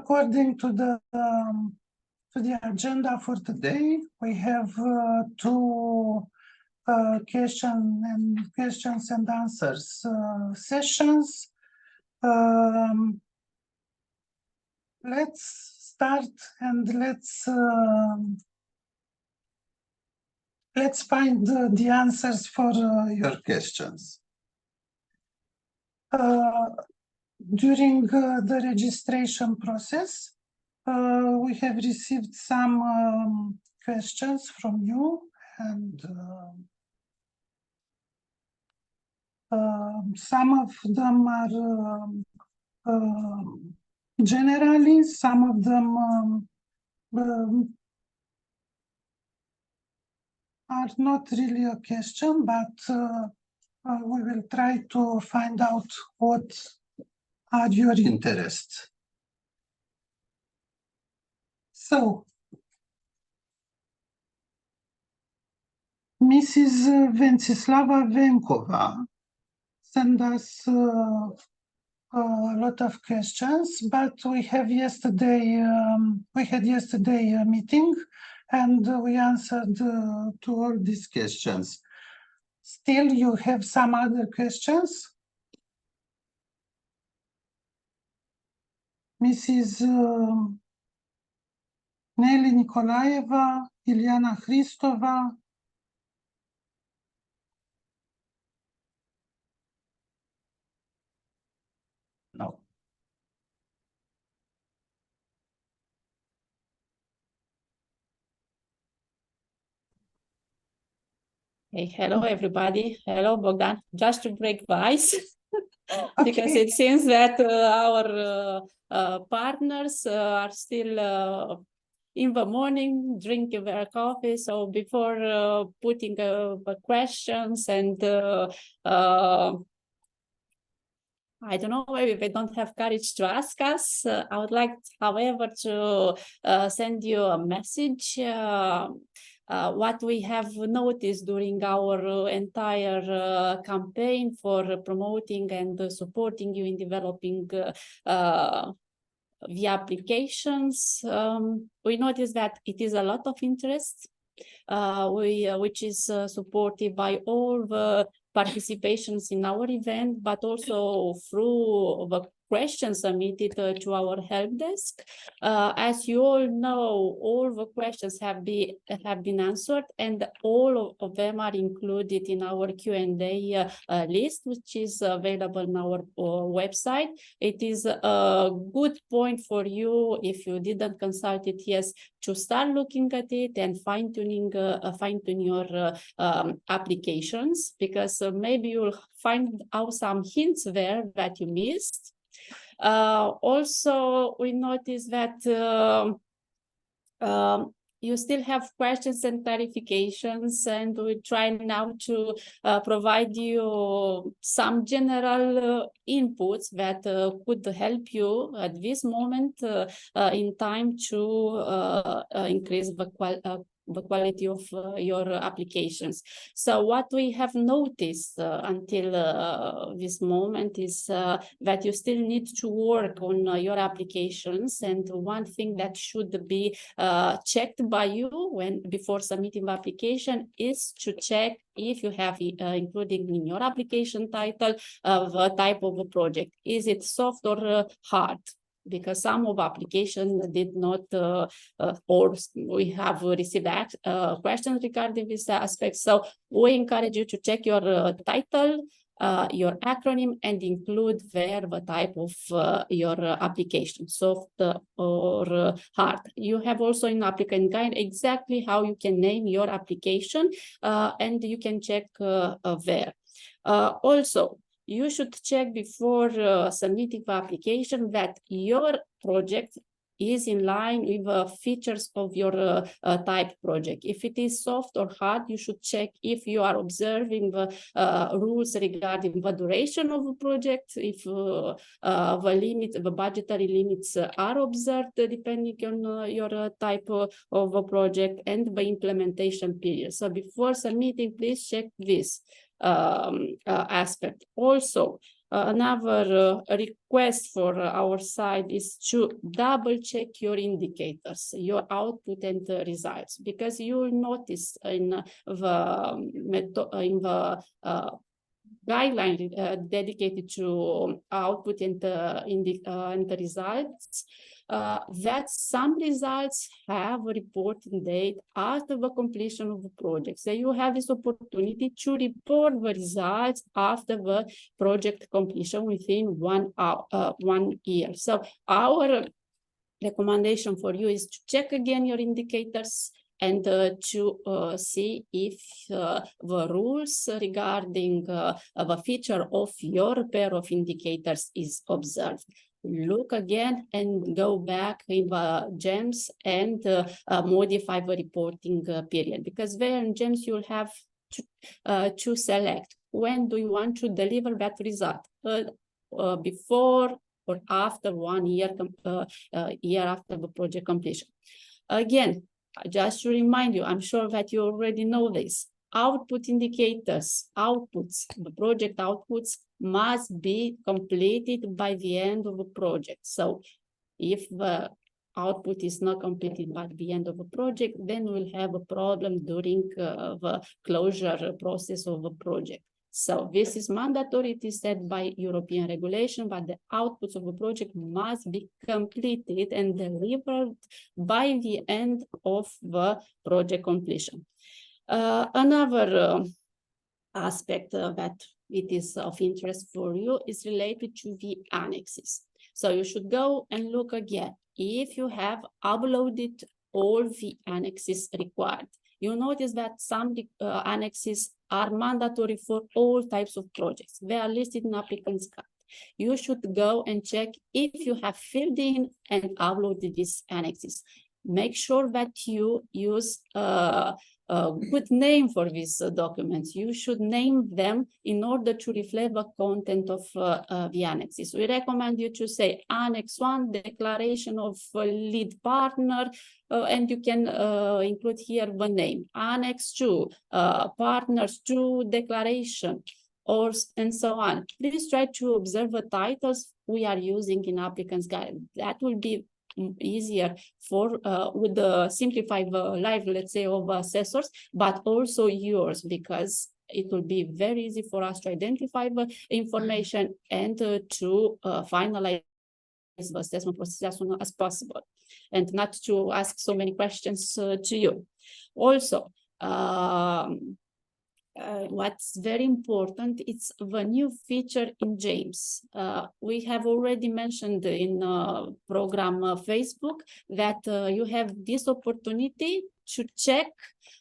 according to the agenda for today, we have two questions and answers sessions. Let's start and let's find the answers for your questions. During the registration process, we have received some questions from you, and some of them are generally, some of them are not really a question, but we will try to find out what are your interests. So, Mrs. Ventsislava Venkova sent us a lot of questions, but we had yesterday a meeting, and we answered to all these questions. Still, you have some other questions? Mrs. Nelly Nikolaeva, Ilyana Christova. No. Hey, hello, everybody. Hello, Bogdan. Just to break the ice, because it seems that our partners are still in the morning drinking their coffee. So before putting the questions and I don't know, maybe they don't have courage to ask us. I would like, however, to send you a message. What we have noticed during our entire campaign for promoting and supporting you in developing the applications, we noticed that it is a lot of interest, which is supported by all the participations in our event, but also through the questions submitted to our help desk. As you all know, all the questions have been answered, and all of them are included in our Q&A list, which is available on our website. It is a good point for you, if you didn't consult it yet, to start looking at it and fine-tune your applications, because maybe you'll find out some hints there that you missed. Also, we noticed that you still have questions and clarifications, and we try now to provide you some general inputs that could help you at this moment in time to increase the quality of your applications. So what we have noticed until this moment is that you still need to work on your applications, and one thing that should be checked by you before submitting the application is to check if you have included in your application title the type of a project. Is it soft or hard? Because some of applications did not, or we have received questions regarding this aspect. So we encourage you to check your title, your acronym, and include there the type of your application, soft or hard. You have also in applicant guide exactly how you can name your application, and you can check there. Also, you should check before submitting the application that your project is in line with the features of your type project. If it is soft or hard, you should check if you are observing the rules regarding the duration of the project, if the budgetary limits are observed depending on your type of a project, and the implementation period. So before submitting, please check this aspect. Also, Another request for our side is to double check your indicators, your output and results, because you will notice in the guideline dedicated to output and the results, that some results have a reporting date after the completion of the project. So you have this opportunity to report the results after the project completion within 1 year. So our recommendation for you is to check again your indicators and to see if the rules regarding the feature of your pair of indicators is observed. Look again and go back in the GEMS and modify the reporting period, because there in GEMS you'll have to select when do you want to deliver that result, before or after 1 year, year after the project completion. Again, just to remind you, I'm sure that you already know this, output indicators, outputs, the project outputs must be completed by the end of the project. So if the output is not completed by the end of the project, then we'll have a problem during the closure process of the project. So this is mandatory, it is set by European regulation, but the outputs of the project must be completed and delivered by the end of the project completion. Another aspect that it is of interest for you is related to the annexes. So you should go and look again if you have uploaded all the annexes required. You notice that some annexes are mandatory for all types of projects. They are listed in applicant's guide. You should go and check if you have filled in and uploaded these annexes. Make sure that you use a good name for these documents. You should name them in order to reflect the content of the annexes. We recommend you to say Annex 1, declaration of lead partner, and you can include here the name. Annex 2, partners 2 declaration, and so on. Please try to observe the titles we are using in applicant's guide. That will be easier for with the simplify the life, let's say, of assessors, but also yours, because it will be very easy for us to identify the information and to finalize the assessment process as soon as possible, and not to ask so many questions to you. Also, what's very important, it's the new feature in GEMS. We have already mentioned in program Facebook that you have this opportunity to check,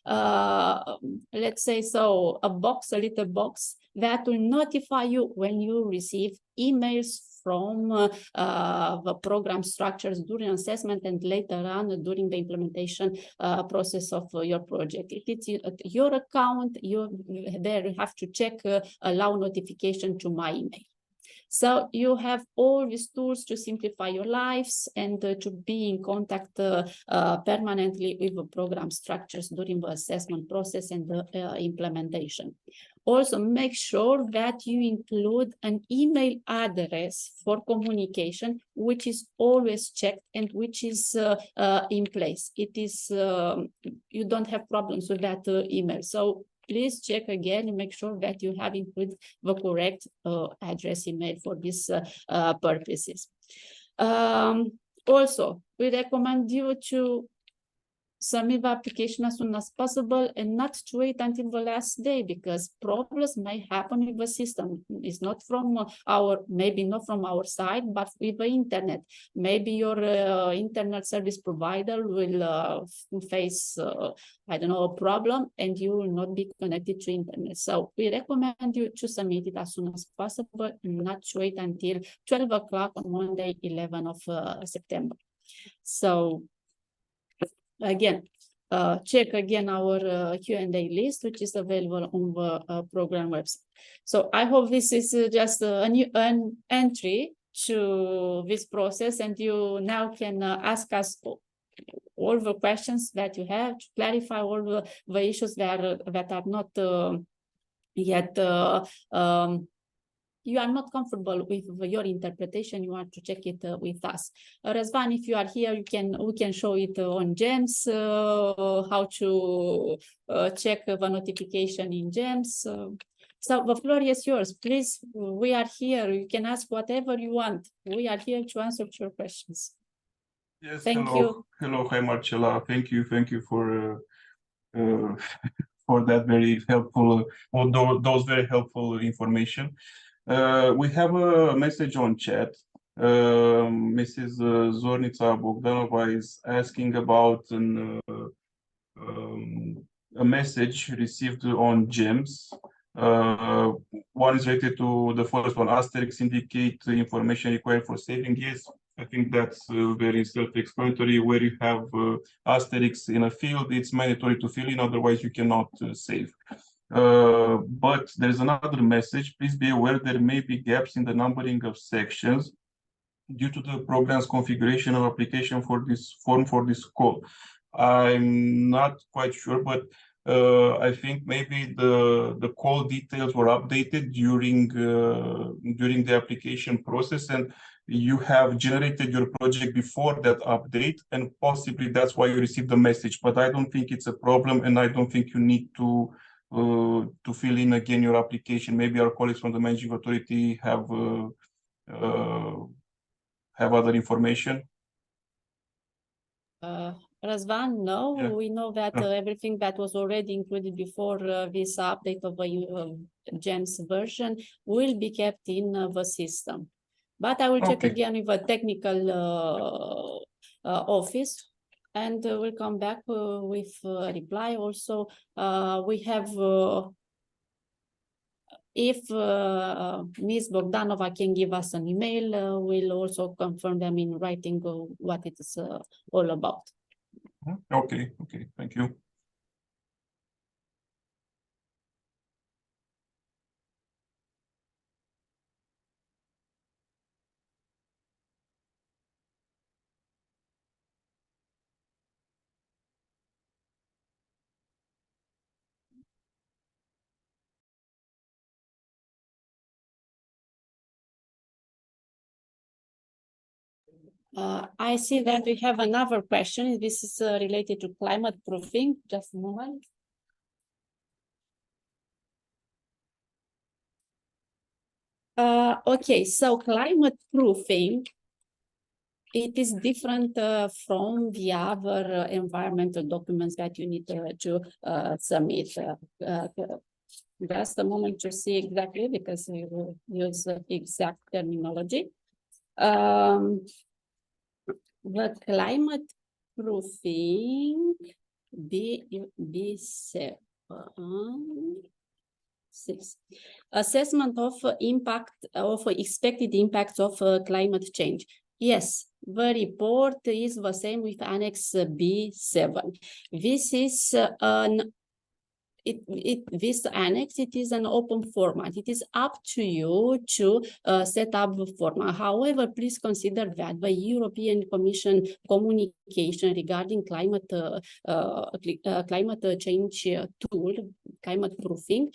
let's say, so a little box that will notify you when you receive emails from the program structures during assessment and later on during the implementation process of your project. If it's your account, you there have to check allow notification to my email. So you have all these tools to simplify your lives and to be in contact permanently with the program structures during the assessment process and the implementation. Also, make sure that you include an email address for communication, which is always checked and which is in place. It is, you don't have problems with that email. So please check again and make sure that you have included the correct address email for these purposes. Also, we recommend you to submit the application as soon as possible and not to wait until the last day, because problems may happen with the system. It's not from maybe not from our side, but with the internet. Maybe your internet service provider will face, I don't know, a problem, and you will not be connected to internet. So we recommend you to submit it as soon as possible and not to wait until 12 o'clock on Monday, 11th of September. So again, check again our Q&A list, which is available on the program website. So I hope this is just a new entry to this process, and you now can ask us all the questions that you have to clarify all the issues that are not yet you are not comfortable with your interpretation, you want to check it with us. Razvan, if you are here, we can show it on GEMS, how to check the notification in GEMS. So the floor is yours. Please, we are here. You can ask whatever you want. We are here to answer your questions. Yes, Thank hello. you. Hello, hi Marcela. Thank you for for that very helpful, those very helpful information. We have a message on chat. Mrs. Zornica Bogdanova is asking about a message received on GEMS. One is related to the first one, asterisks indicate the information required for saving. Yes, I think that's very self-explanatory. Where you have asterisks in a field, it's mandatory to fill in, otherwise you cannot save. But there's another message. Please be aware there may be gaps in the numbering of sections due to the program's configuration of application for this form for this call. I'm not quite sure, but I think maybe the call details were updated during the application process, and you have generated your project before that update, and possibly that's why you received the message. But I don't think it's a problem, and I don't think you need to fill in again your application. Maybe our colleagues from the managing authority have other information. Razvan, no, Yeah. we know that everything that was already included before this update of the GEMS version will be kept in the system. But I will check again with a technical office, and we'll come back with a reply. Also, we have, if Ms. Bogdanova can give us an email, we'll also confirm them in writing what it is all about. Okay, thank you. I see that we have another question. This is related to climate proofing. Just a moment. Okay, so climate proofing, it is different from the other environmental documents that you need to submit. Just a moment to see exactly, because we will use exact terminology. The climate proofing B7 6 assessment of impact of expected impacts of climate change. Yes, the report is the same with Annex B7. This is this annex, it is an open format. It is up to you to set up the format. However, please consider that the European Commission communication regarding climate change tool, climate proofing,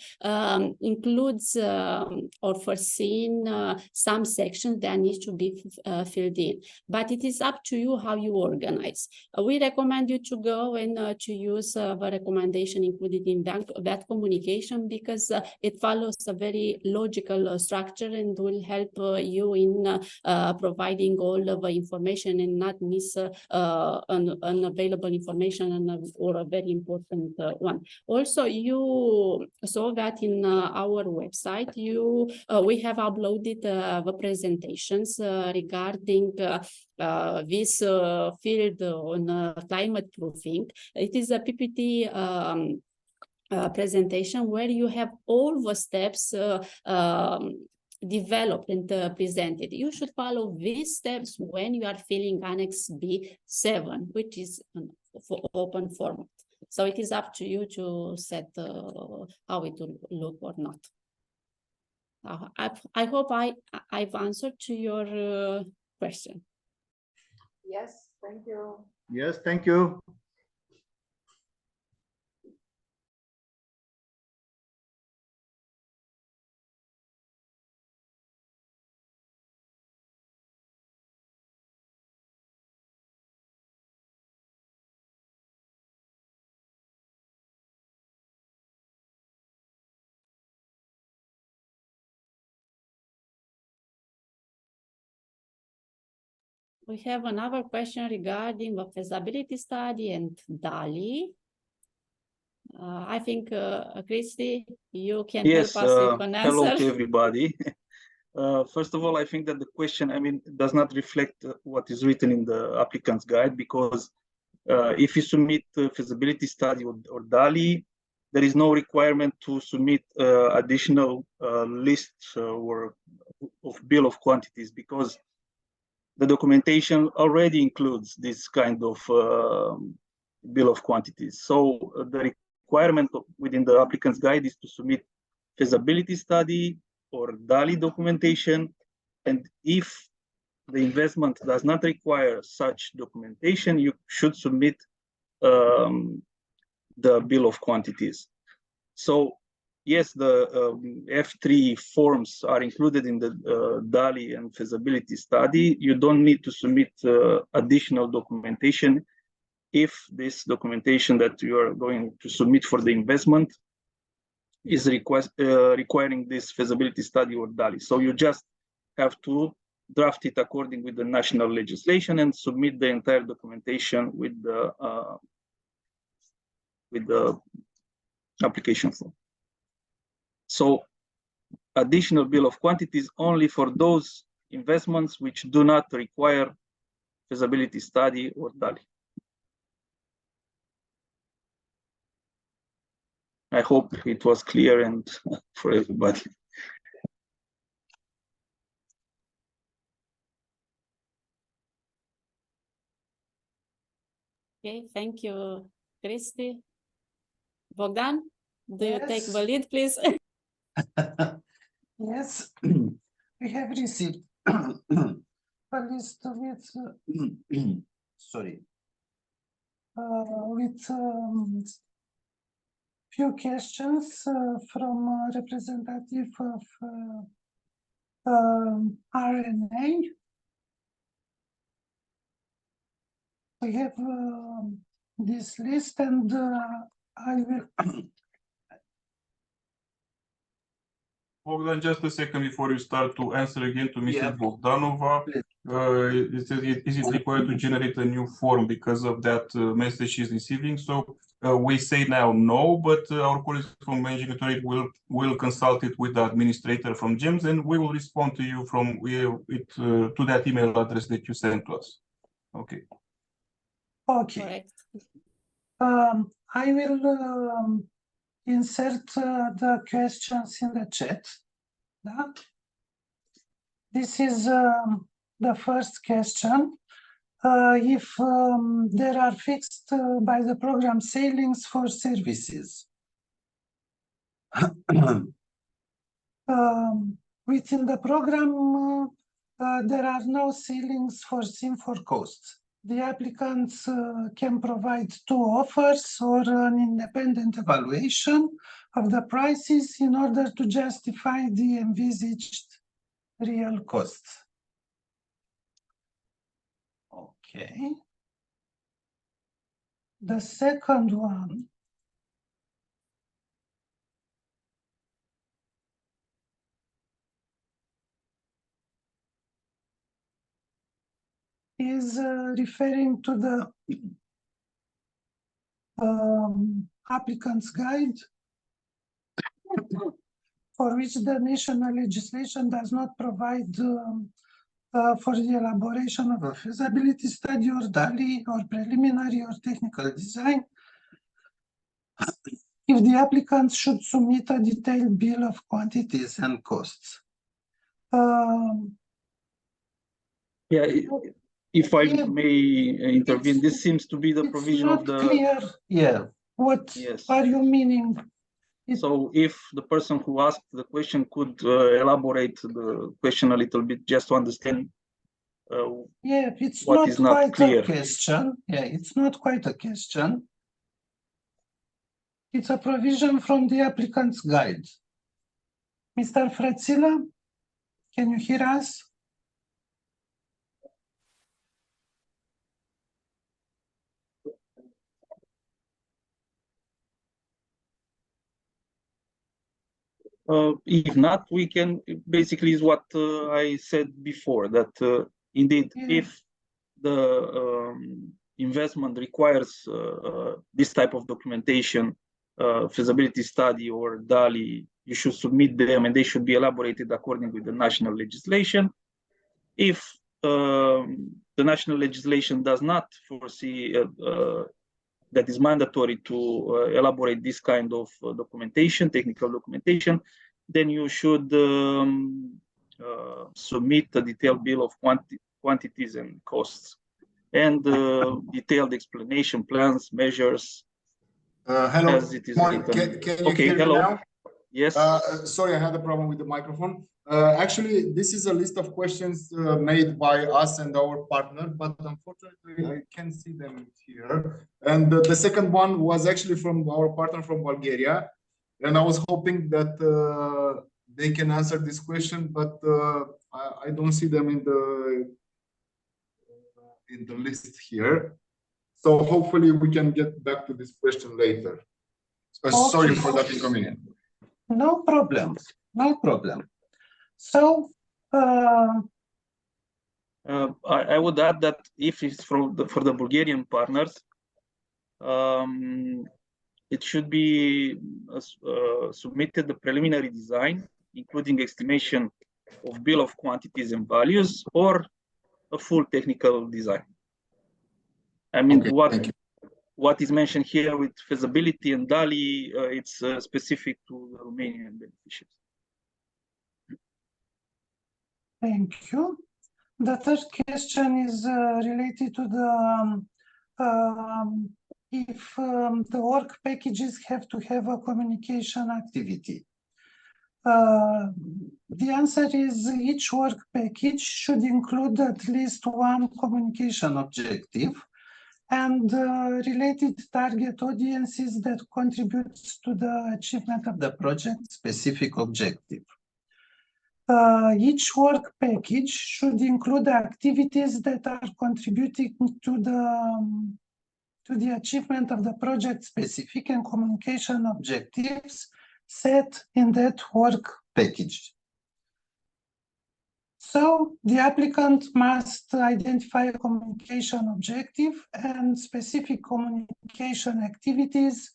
includes or foreseen some sections that need to be filled in. But it is up to you how you organize. We recommend you to go and to use the recommendation included in that communication, because it follows a very logical structure and will help you in providing all of the information and not miss unavailable information or a very important one. Also, you saw that in our website, we have uploaded the presentations regarding this field on climate proofing. It is a PPT presentation where you have all the steps developed and presented. You should follow these steps when you are filling Annex B7, which is for open format. So it is up to you to set how it will look or not. I hope I've answered to your question. Yes, thank you. Yes, thank you. We have another question regarding the feasibility study and DALI. I think, Christy, you can Yes, help us with an hello answer. to everybody. First of all, I think that the question, does not reflect what is written in the applicant's guide, because if you submit a feasibility study or DALI, there is no requirement to submit additional list or of bill of quantities, because the documentation already includes this kind of bill of quantities. So the requirement within the applicant's guide is to submit feasibility study or DALI documentation. And if the investment does not require such documentation, you should submit the bill of quantities. So yes, the F3 forms are included in the DALI and feasibility study. You don't need to submit additional documentation if this documentation that you are going to submit for the investment is requiring this feasibility study or DALI. So you just have to draft it according with the national legislation and submit the entire documentation with the application form. So additional bill of quantities only for those investments which do not require feasibility study or DALI. I hope it was clear and for everybody. Okay, thank you, Christy. Bogdan, do you take the Yes. lead, please? Yes, we have received a list with Sorry. Few questions from a representative of RNA. We have this list, and I will. Bogdan, just a second before you start to answer again to Mrs. Yeah. Bogdanova. Please. Is it required to generate a new form because of that message she's receiving? So we say now no, but our colleagues from Engineering will consult it with the administrator from GEMS, and we will respond to you from to that email address that you sent to us. Okay. Okay. Correct. I will insert the questions in the chat. This is the first question. If there are fixed by the program ceilings for services. Within the program, there are no ceilings foreseen for costs. The applicants can provide two offers or an independent evaluation of the prices in order to justify the envisaged real costs. Okay. The second one is referring to the applicant's guide, for which the national legislation does not provide for the elaboration of a feasibility study or DALI or preliminary or technical design. If the applicant should submit a detailed bill of quantities and costs. Yeah, if I may intervene, this seems to be the It's provision of not the. clear. Yeah. What Yes. are you meaning? So if the person who asked the question could elaborate the question a little bit, just to understand. Yeah, it's What not is not quite clear. a question. Yeah, it's not quite a question. It's a provision from the applicant's guide. Mr. Frațila, can you hear us? If not, we can, basically is what I said before, that indeed, Yeah. if the investment requires this type of documentation, feasibility study or DALI, you should submit them and they should be elaborated according with the national legislation. If the national legislation does not foresee that is mandatory to elaborate this kind of documentation, technical documentation, then you should submit a detailed bill of quantities and costs and detailed explanation, plans, measures. Hello, As it is morning. written. Can you Okay, hear me hello. now? Yes. Sorry, I had a problem with the microphone. Actually, this is a list of questions made by us and our partner, but unfortunately, I can't see them here. And the second one was actually from our partner from Bulgaria. And I was hoping that they can answer this question, but I don't see them in the list here. So hopefully we can get back to this question later. Sorry for that inconvenience. No problem. No problem. So, I would add that if it's for the Bulgarian partners, it should be submitted the preliminary design, including estimation of bill of quantities and values, or a full technical design. I mean, Okay, what is mentioned here with feasibility and DALI, it's specific to the Romanian beneficiaries. thank you. The third question is related to the if the work packages have to have a communication activity. The answer is each work package should include at least one communication objective and related target audiences that contributes to the achievement of the project specific objective. Each work package should include activities that are contributing to the achievement of the project specific and communication objectives set in that work package. So the applicant must identify a communication objective and specific communication activities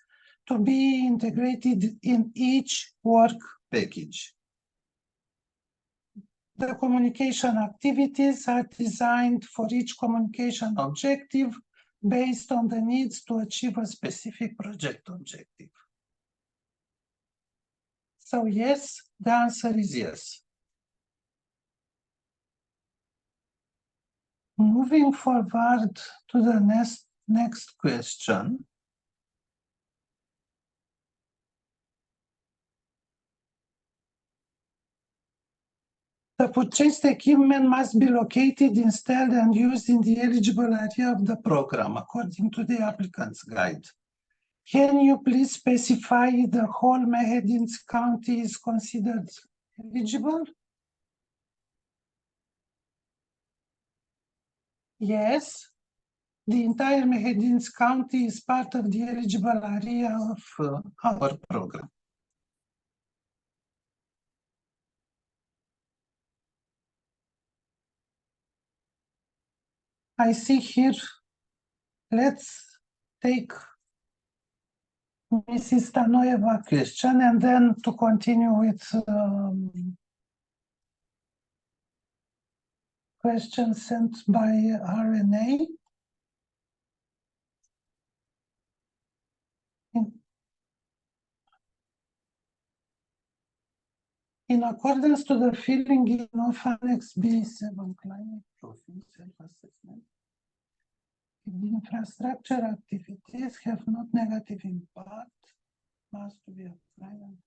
to be integrated in each work package. The communication activities are designed for each communication objective based on the needs to achieve a specific project objective. So yes, the answer is yes. Moving forward to the next question. The purchased equipment must be located, installed, and used in the eligible area of the program, according to the applicant's guide. Can you please specify the whole Mehedinți County is considered eligible? Yes, the entire Mehedinți County is part of the eligible area of our program. I see here, let's take Mrs. Stanoeva question and then to continue with questions sent by RNA. In accordance to the filling in of Annex B7 climate proofing self-assessment, the infrastructure activities have not negative impact, must be applied.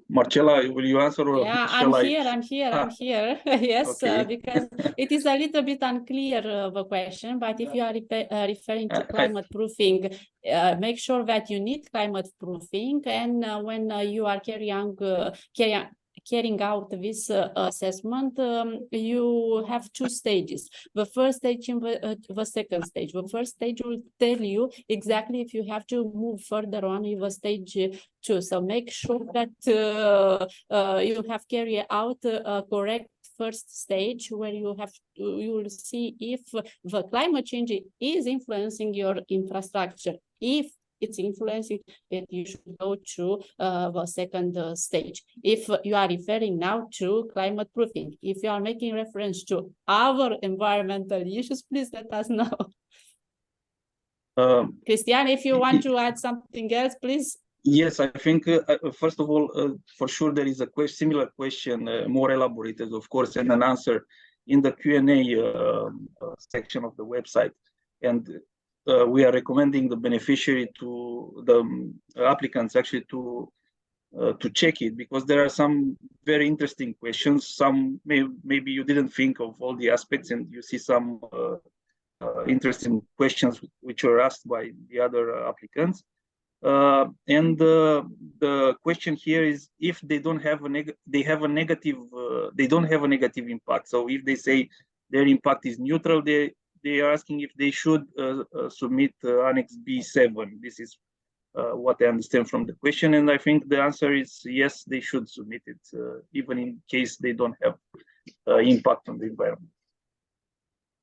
Marcela, will you answer or Yeah, shall I'm here. Yes, Okay. because it is a little bit unclear the question, but if you are referring to climate proofing, make sure that you need climate proofing, and when you are carrying out this assessment, you have two stages. The first stage and the second stage. The first stage will tell you exactly if you have to move further on with the stage 2. So make sure that you have carried out a correct first stage where you will see if the climate change is influencing your infrastructure. If it's influencing it, you should go to the second stage. If you are referring now to climate proofing, if you are making reference to other environmental issues, please let us know. Christian, if you want to add something else, please. Yes, I think, first of all, for sure, there is a similar question, more elaborated, of course, and an answer in the Q&A section of the website. And we are recommending the beneficiary to the applicants actually to check it, because there are some very interesting questions. Some maybe you didn't think of all the aspects, and you see some interesting questions which were asked by the other applicants. And the question here is if they don't have they don't have a negative impact. So if they say their impact is neutral, they are asking if they should submit Annex B7. This is what I understand from the question, and I think the answer is yes, they should submit it, even in case they don't have impact on the environment.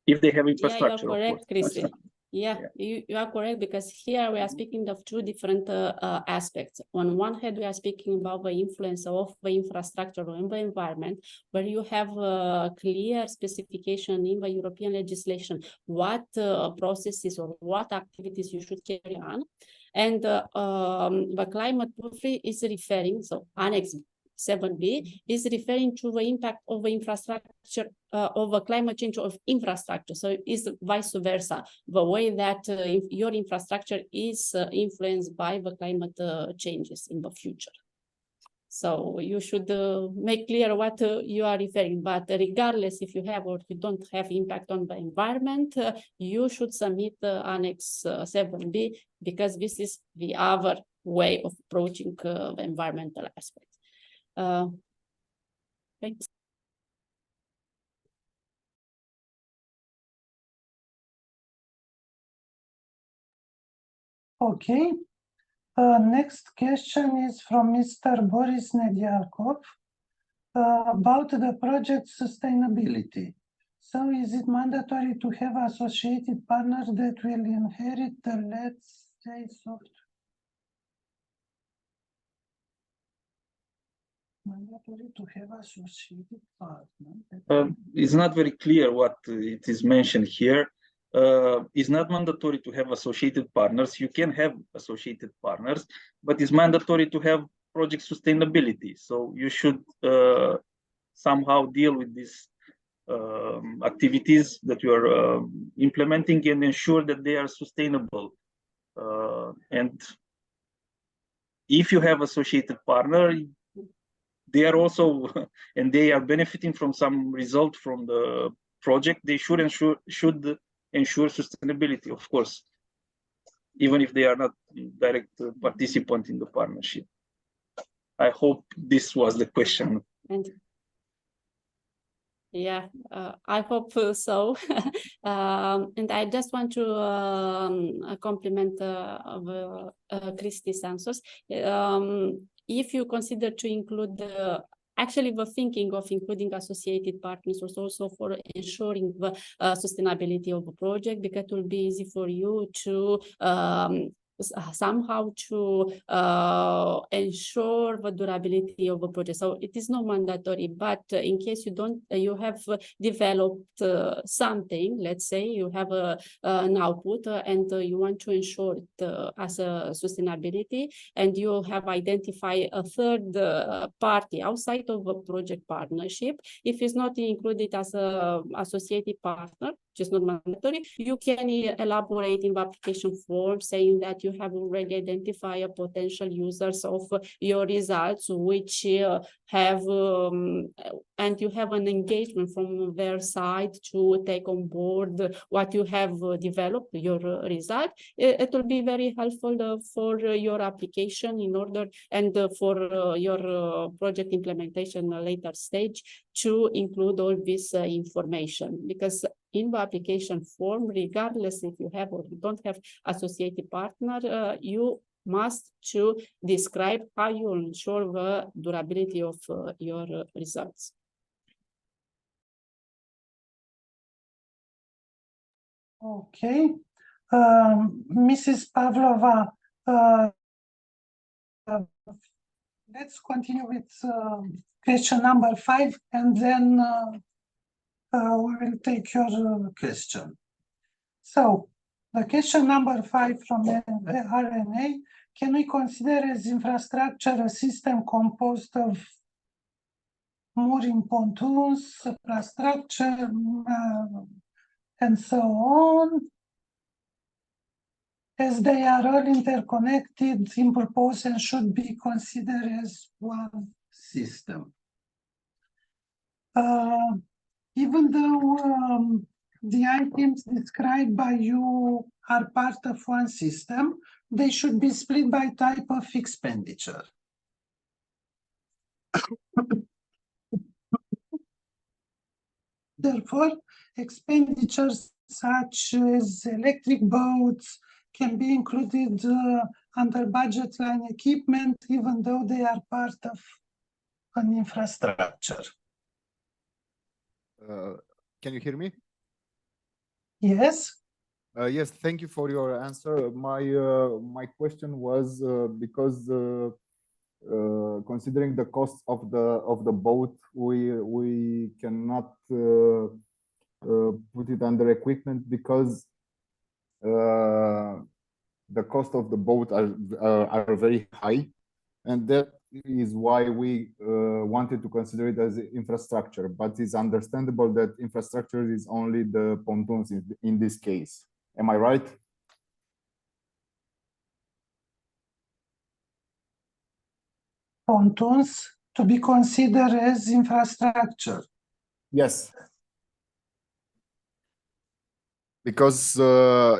If they have infrastructure, yeah, you're correct, Christy. Yeah. You are correct, because here we are speaking of two different aspects. On one hand, we are speaking about the influence of the infrastructure on the environment, where you have a clear specification in the European legislation what processes or what activities you should carry on. And the climate proofing is referring, so Annex 7B is referring to the impact of the infrastructure, of the climate change of infrastructure. So it is vice versa, the way that your infrastructure is influenced by the climate changes in the future. So you should make clear what you are referring, but regardless if you have or you don't have impact on the environment, you should submit Annex 7B, because this is the other way of approaching the environmental aspect. Thanks. Okay. Next question is from Mr. Boris Nedialkov about the project sustainability. So is it mandatory to have associated partners that will inherit the, let's say, software? Mandatory to have associated partners. It's not very clear what it is mentioned here. It's not mandatory to have associated partners. You can have associated partners, but it's mandatory to have project sustainability. So you should somehow deal with these activities that you are implementing and ensure that they are sustainable. And if you have associated partner, they are also, and they are benefiting from some result from the project, they should ensure sustainability, of course, even if they are not direct participant in the partnership. I hope this was the question. And yeah, I hope so. And I just want to compliment Christy's answers. If you consider to include actually the thinking of including associated partners was also for ensuring the sustainability of the project, because it will be easy for you to somehow to ensure the durability of a project. So it is not mandatory, but in case you don't, you have developed something, let's say you have an output and you want to ensure it as a sustainability, and you have identified a third party outside of a project partnership. If it's not included as a associated partner, which is not mandatory. You can elaborate in the application form saying that you have already identified potential users of your results, which have and you have an engagement from their side to take on board what you have developed, your result. It will be very helpful for your application in order and for your project implementation later stage to include all this information, because in the application form, regardless if you have or you don't have associated partner, you must to describe how you ensure the durability of your results. Okay. Mrs. Pavlova, let's continue with question number 5, and then we will take your question. So, the question number 5 from the RNA, can we consider as infrastructure a system composed of mooring pontoons, infrastructure, and so on, as they are all interconnected in purpose and should be considered as one system? Even though the items described by you are part of one system, they should be split by type of expenditure. Therefore, expenditures such as electric boats can be included under budget line equipment, even though they are part of an infrastructure. Can you hear me? Yes. Yes, thank you for your answer. My question was because considering the cost of the boat, we cannot put it under equipment because the cost of the boat are very high, and that is why we wanted to consider it as infrastructure. But it's understandable that infrastructure is only the pontoons in this case. Am I right? Pontoons to be considered as infrastructure. Yes. Because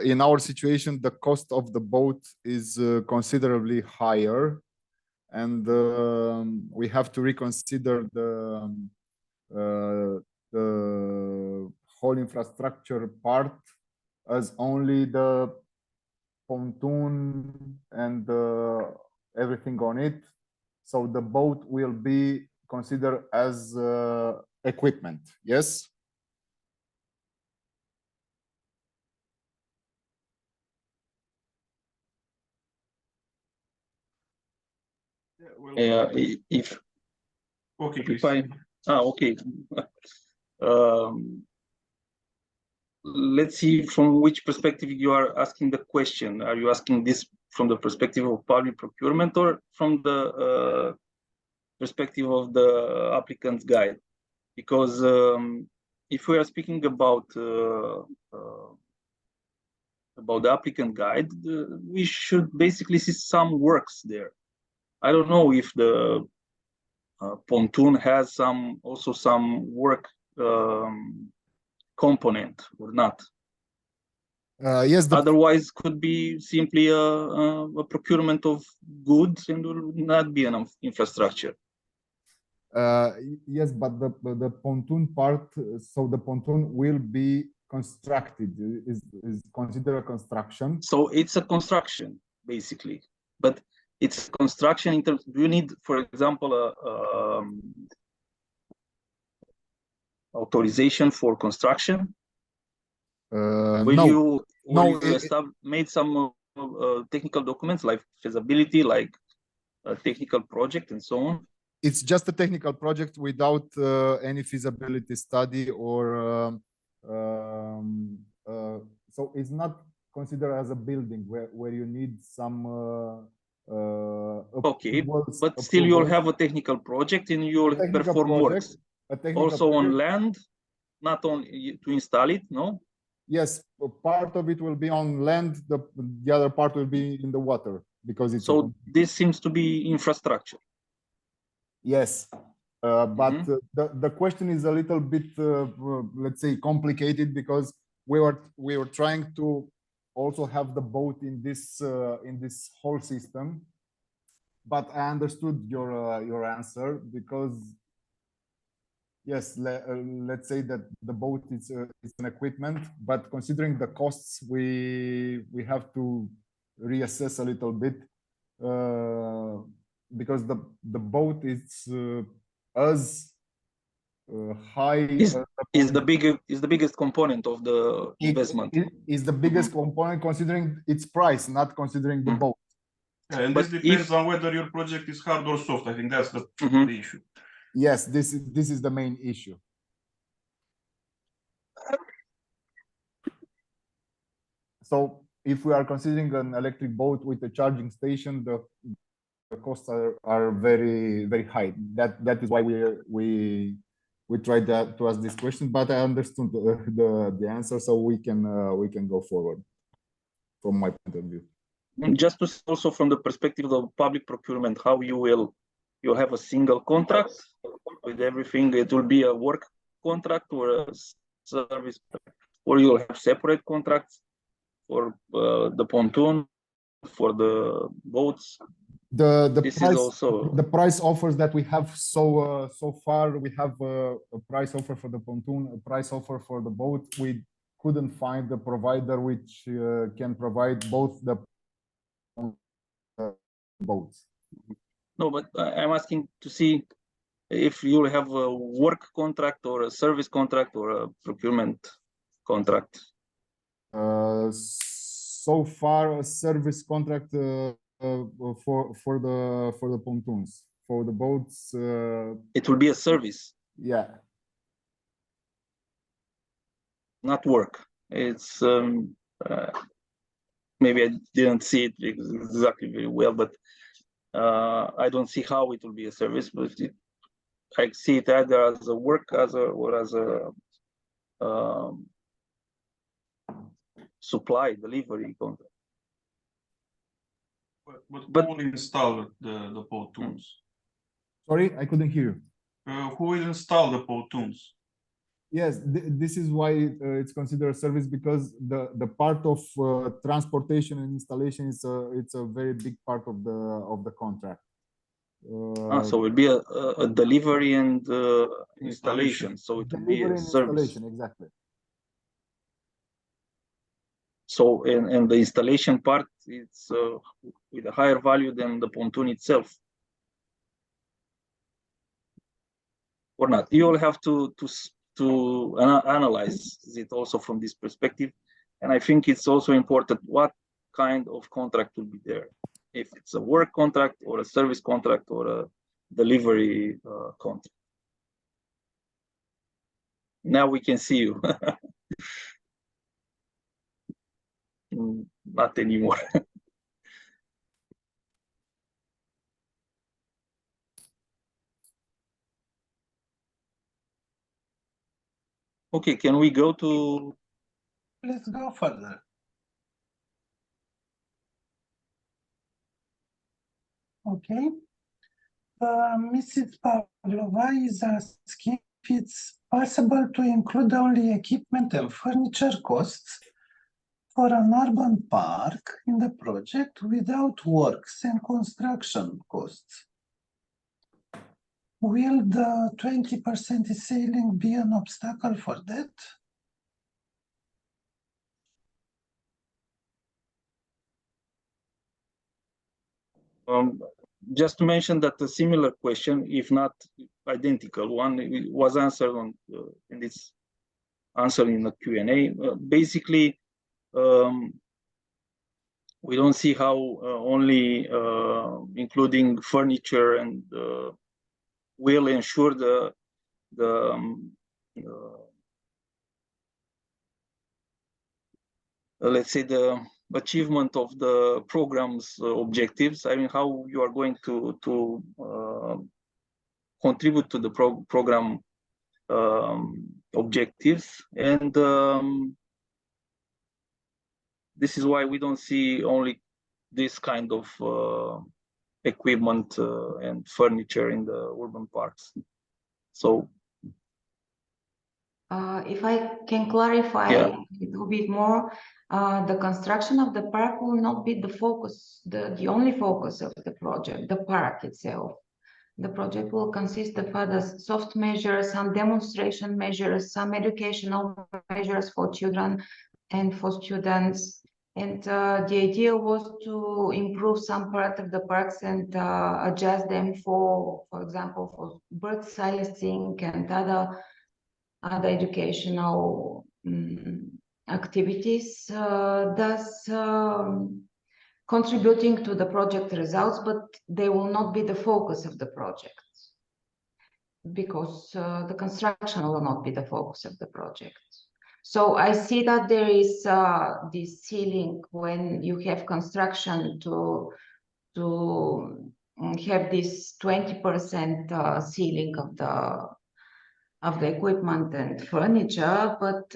in our situation, the cost of the boat is considerably higher, and we have to reconsider the whole infrastructure part as only the pontoon and everything on it. So the boat will be considered as equipment, yes? If Okay, if please. okay. Let's see from which perspective you are asking the question. Are you asking this from the perspective of public procurement or from the perspective of the applicant's guide? Because if we are speaking about the applicant guide, we should basically see some works there. I don't know if the pontoon has also some work component or not. Yes. Otherwise, could be simply a procurement of goods and will not be an infrastructure. Yes, but the pontoon part, so the pontoon will be constructed, is considered a construction. So it's a construction, basically. But it's construction in terms, do you need, for example, authorization for construction? No. You No, made some technical documents like feasibility, like a technical project and so on? It's just a technical project without any feasibility study or so it's not considered as a building where you need some okay, but still you'll have a technical project and you'll perform works also on land, not only to install it, no? Yes, a part of it will be on land, the other part will be in the water because it's. So this seems to be infrastructure. Yes, but the question is a little bit, let's say, complicated because we were trying to also have the boat in this whole system. But I understood your answer because yes, let's say that the boat is an equipment, but considering the costs, we have to reassess a little bit because the boat is as high is the biggest component of the investment. It is the biggest component considering its price, not considering the boat. Yeah, and But this depends on whether your project is hard or soft. I think that's the issue. Yes, this is the main issue. So if we are considering an electric boat with a charging station, the costs are very, very high. That is why we tried to ask this question, but I understood the answer, so we can go forward from my point of view. Just to also from the perspective of public procurement, how you'll have a single contract with everything. It will be a work contract or a service, or you'll have separate contracts for the pontoon, for the boats. The price offers that we have so far, we have a price offer for the pontoon, a price offer for the boat. We couldn't find the provider which can provide both the boats. No, but I'm asking to see if you have a work contract or a service contract or a procurement contract. So far, a service contract for the pontoons. For the boats, it will be a service. Yeah. Not work. It's maybe I didn't see it exactly very well, but I don't see how it will be a service. But I see it either as a work, or as a supply delivery contract. But who will install the pontoons? Sorry, I couldn't hear you. Who will install the pontoons? Yes, this is why it's considered a service, because the part of transportation and installation is it's a very big part of the contract. So it will be a delivery and installation. So it will be a service. Exactly. So and the installation part, it's with a higher value than the pontoon itself, or not? You'll have to analyze it also from this perspective, and I think it's also important what kind of contract will be there. If it's a work contract or a service contract or a delivery contract. Now we can see you. Not anymore. Okay, can we go to? Let's go further. Okay. Mrs. Pavlova is asking if it's possible to include only equipment and furniture costs for an urban park in the project without works and construction costs. Will the 20% ceiling be an obstacle for that? Just to mention that a similar question, if not identical one, was answered on in this answer in the Q&A. Basically, we don't see how only including furniture and will ensure let's say the achievement of the program's objectives. I mean, how you are going to contribute to the program objectives, and this is why we don't see only this kind of equipment and furniture in the urban parks. So If I can clarify Yeah. a little bit more, the construction of the park will not be the focus, the only focus of the project, the park itself. The project will consist of other soft measures, some demonstration measures, some educational measures for children and for students. And the idea was to improve some part of the parks and adjust them for example, for bird silencing and other educational activities, thus contributing to the project results, but they will not be the focus of the project because the construction will not be the focus of the project. So I see that there is this ceiling when you have construction to have this 20% ceiling of the equipment and furniture, but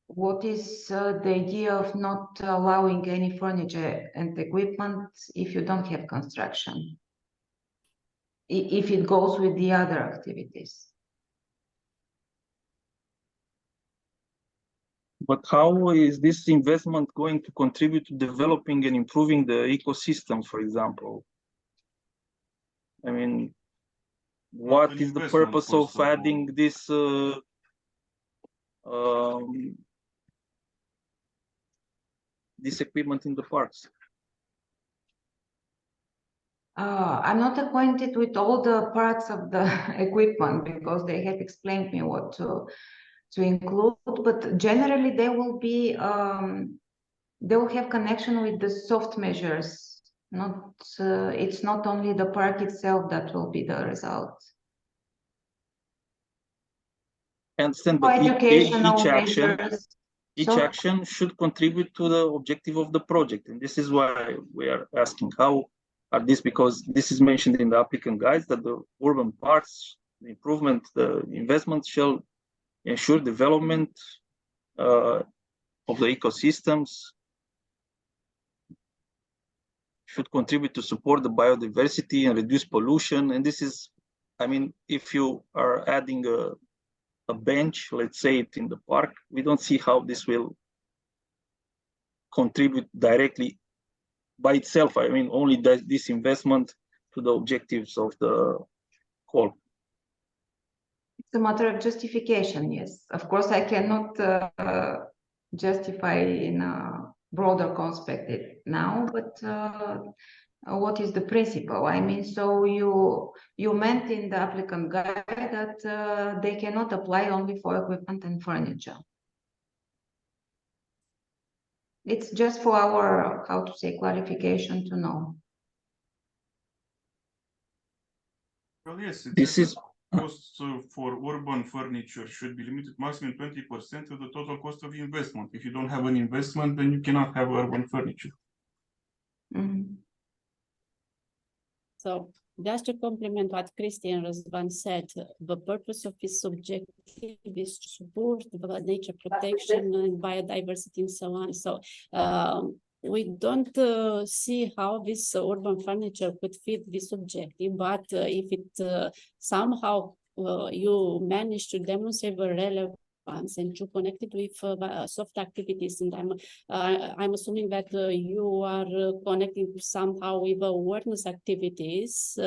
what is the idea of not allowing any furniture and equipment if you don't have construction? If it goes with the other activities? but how is this investment going to contribute to developing and improving the ecosystem, for example? I mean, what an is the investment, purpose of first of all. adding this this equipment in the parks? I'm not acquainted with all the parts of the equipment because they have explained me what to include, but generally they will be they will have connection with the soft measures. Not it's not only the park itself that will be the result. I understand, For but educational each Sorry? action should contribute to the objective of the project, and this is why we are asking how are this, because this is mentioned in the applicant guides that the urban parks, the improvement, the investment shall ensure development of the ecosystems, should contribute to support the biodiversity and reduce pollution. And this is, I mean, if you are adding a bench, let's say it in the park, we don't see how this will contribute directly by itself. I mean, only this investment to the objectives of the call. It's a matter of justification, yes. Of course, I cannot justify in a broader perspective now, but what is the principle? I mean, so you meant in the applicant guide that they cannot apply only for equipment and furniture. It's just for our, how to say, clarification to know. Well, yes, This is costs for urban furniture should be limited maximum 20% of the total cost of investment. If you don't have an investment, then you cannot have urban furniture. Mhm. So just to complement what Christian Răzvan said, the purpose of this objective is to support the nature protection and biodiversity and so on. So we don't see how this urban furniture could fit this objective, but if it somehow you manage to demonstrate the relevance and to connect it with soft activities, and I'm assuming that you are connecting somehow with awareness activities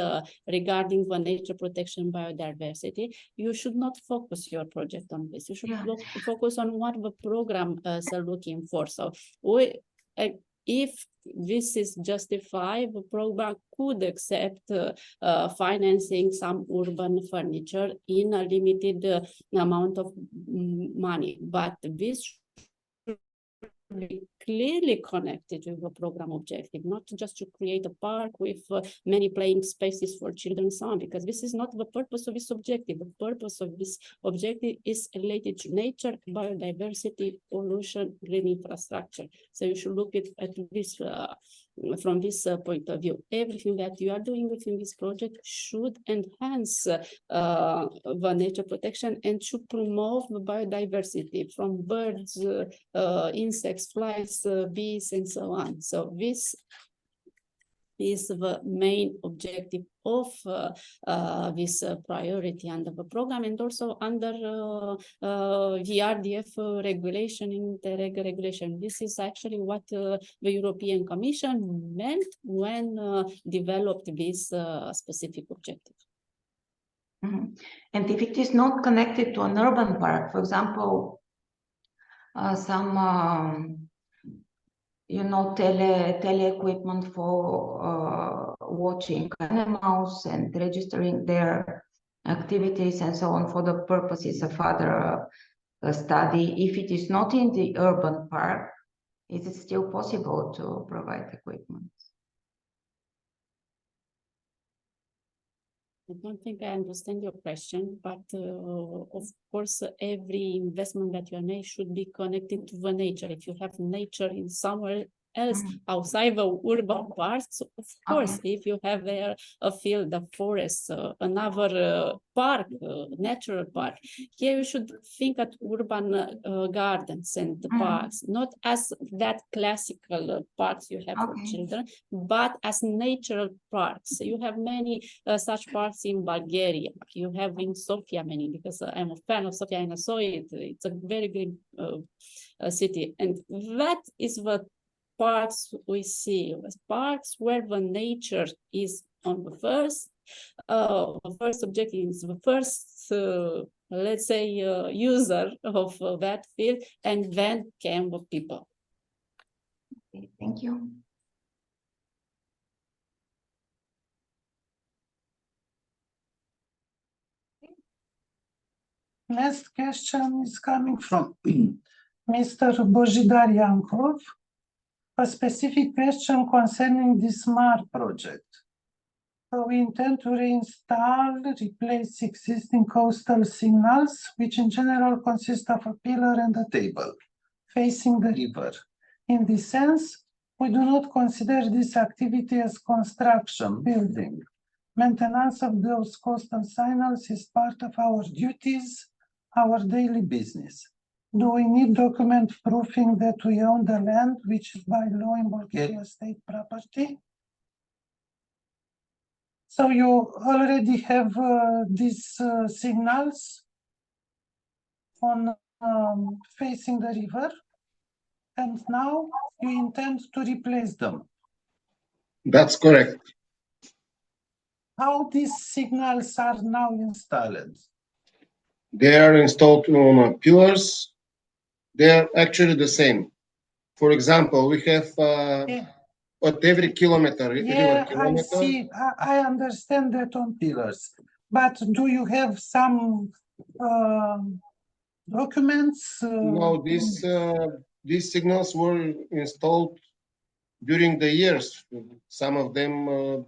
regarding the nature protection, biodiversity, you should not focus your project on this. You should focus on what the program is looking for. So if this is justified, the program could accept financing some urban furniture in a limited amount of money, but this should be clearly connected with the program objective, not just to create a park with many playing spaces for children and so on, because this is not the purpose of this objective. The purpose of this objective is related to nature, biodiversity, pollution, green infrastructure. So you should look at this from this point of view. Everything that you are doing within this project should enhance the nature protection and should promote the biodiversity from birds, insects, flies, bees, and so on. So this is the main objective of this priority under the program, and also under the RDF regulation, Interreg regulation. This is actually what the European Commission meant when developed this specific objective. Mhm. And if it is not connected to an urban park, for example, some tele equipment for watching animals and registering their activities and so on for the purposes of other study. If it is not in the urban park, is it still possible to provide equipment? I don't think I understand your question, but of course, every investment that you make should be connected to the nature. If you have nature in somewhere else outside the urban parts, of course, if you have there a field, a forest, another park, natural park, here you should think at urban gardens and the parks, not as that classical parks you have for children, but as natural parks. You have many such parks in Bulgaria. You have in Sofia many, because I'm a fan of Sofia and I saw it. It's a very great city. And that is the parks we see, parks where the nature is on the first objective, is the first, let's say, user of that field, and then came the people. Okay, thank you. Next question is coming from Mr. Bojidar Yankov. A specific question concerning the SMART project. So we intend to replace existing coastal signals, which in general consist of a pillar and a table facing the river. In this sense, we do not consider this activity as construction, building. Maintenance of those coastal signals is part of our duties, our daily business. Do we need document proving that we own the land, which is by law in Bulgaria state property? So you already have these signals on facing the river, and now you intend to replace them. That's correct. How these signals are now installed? They are installed on pillars. They are actually the same. For example, we have at every kilometer, Yeah, I see. I understand that on pillars, but do you have some documents? No, these signals were installed during the years. Some of them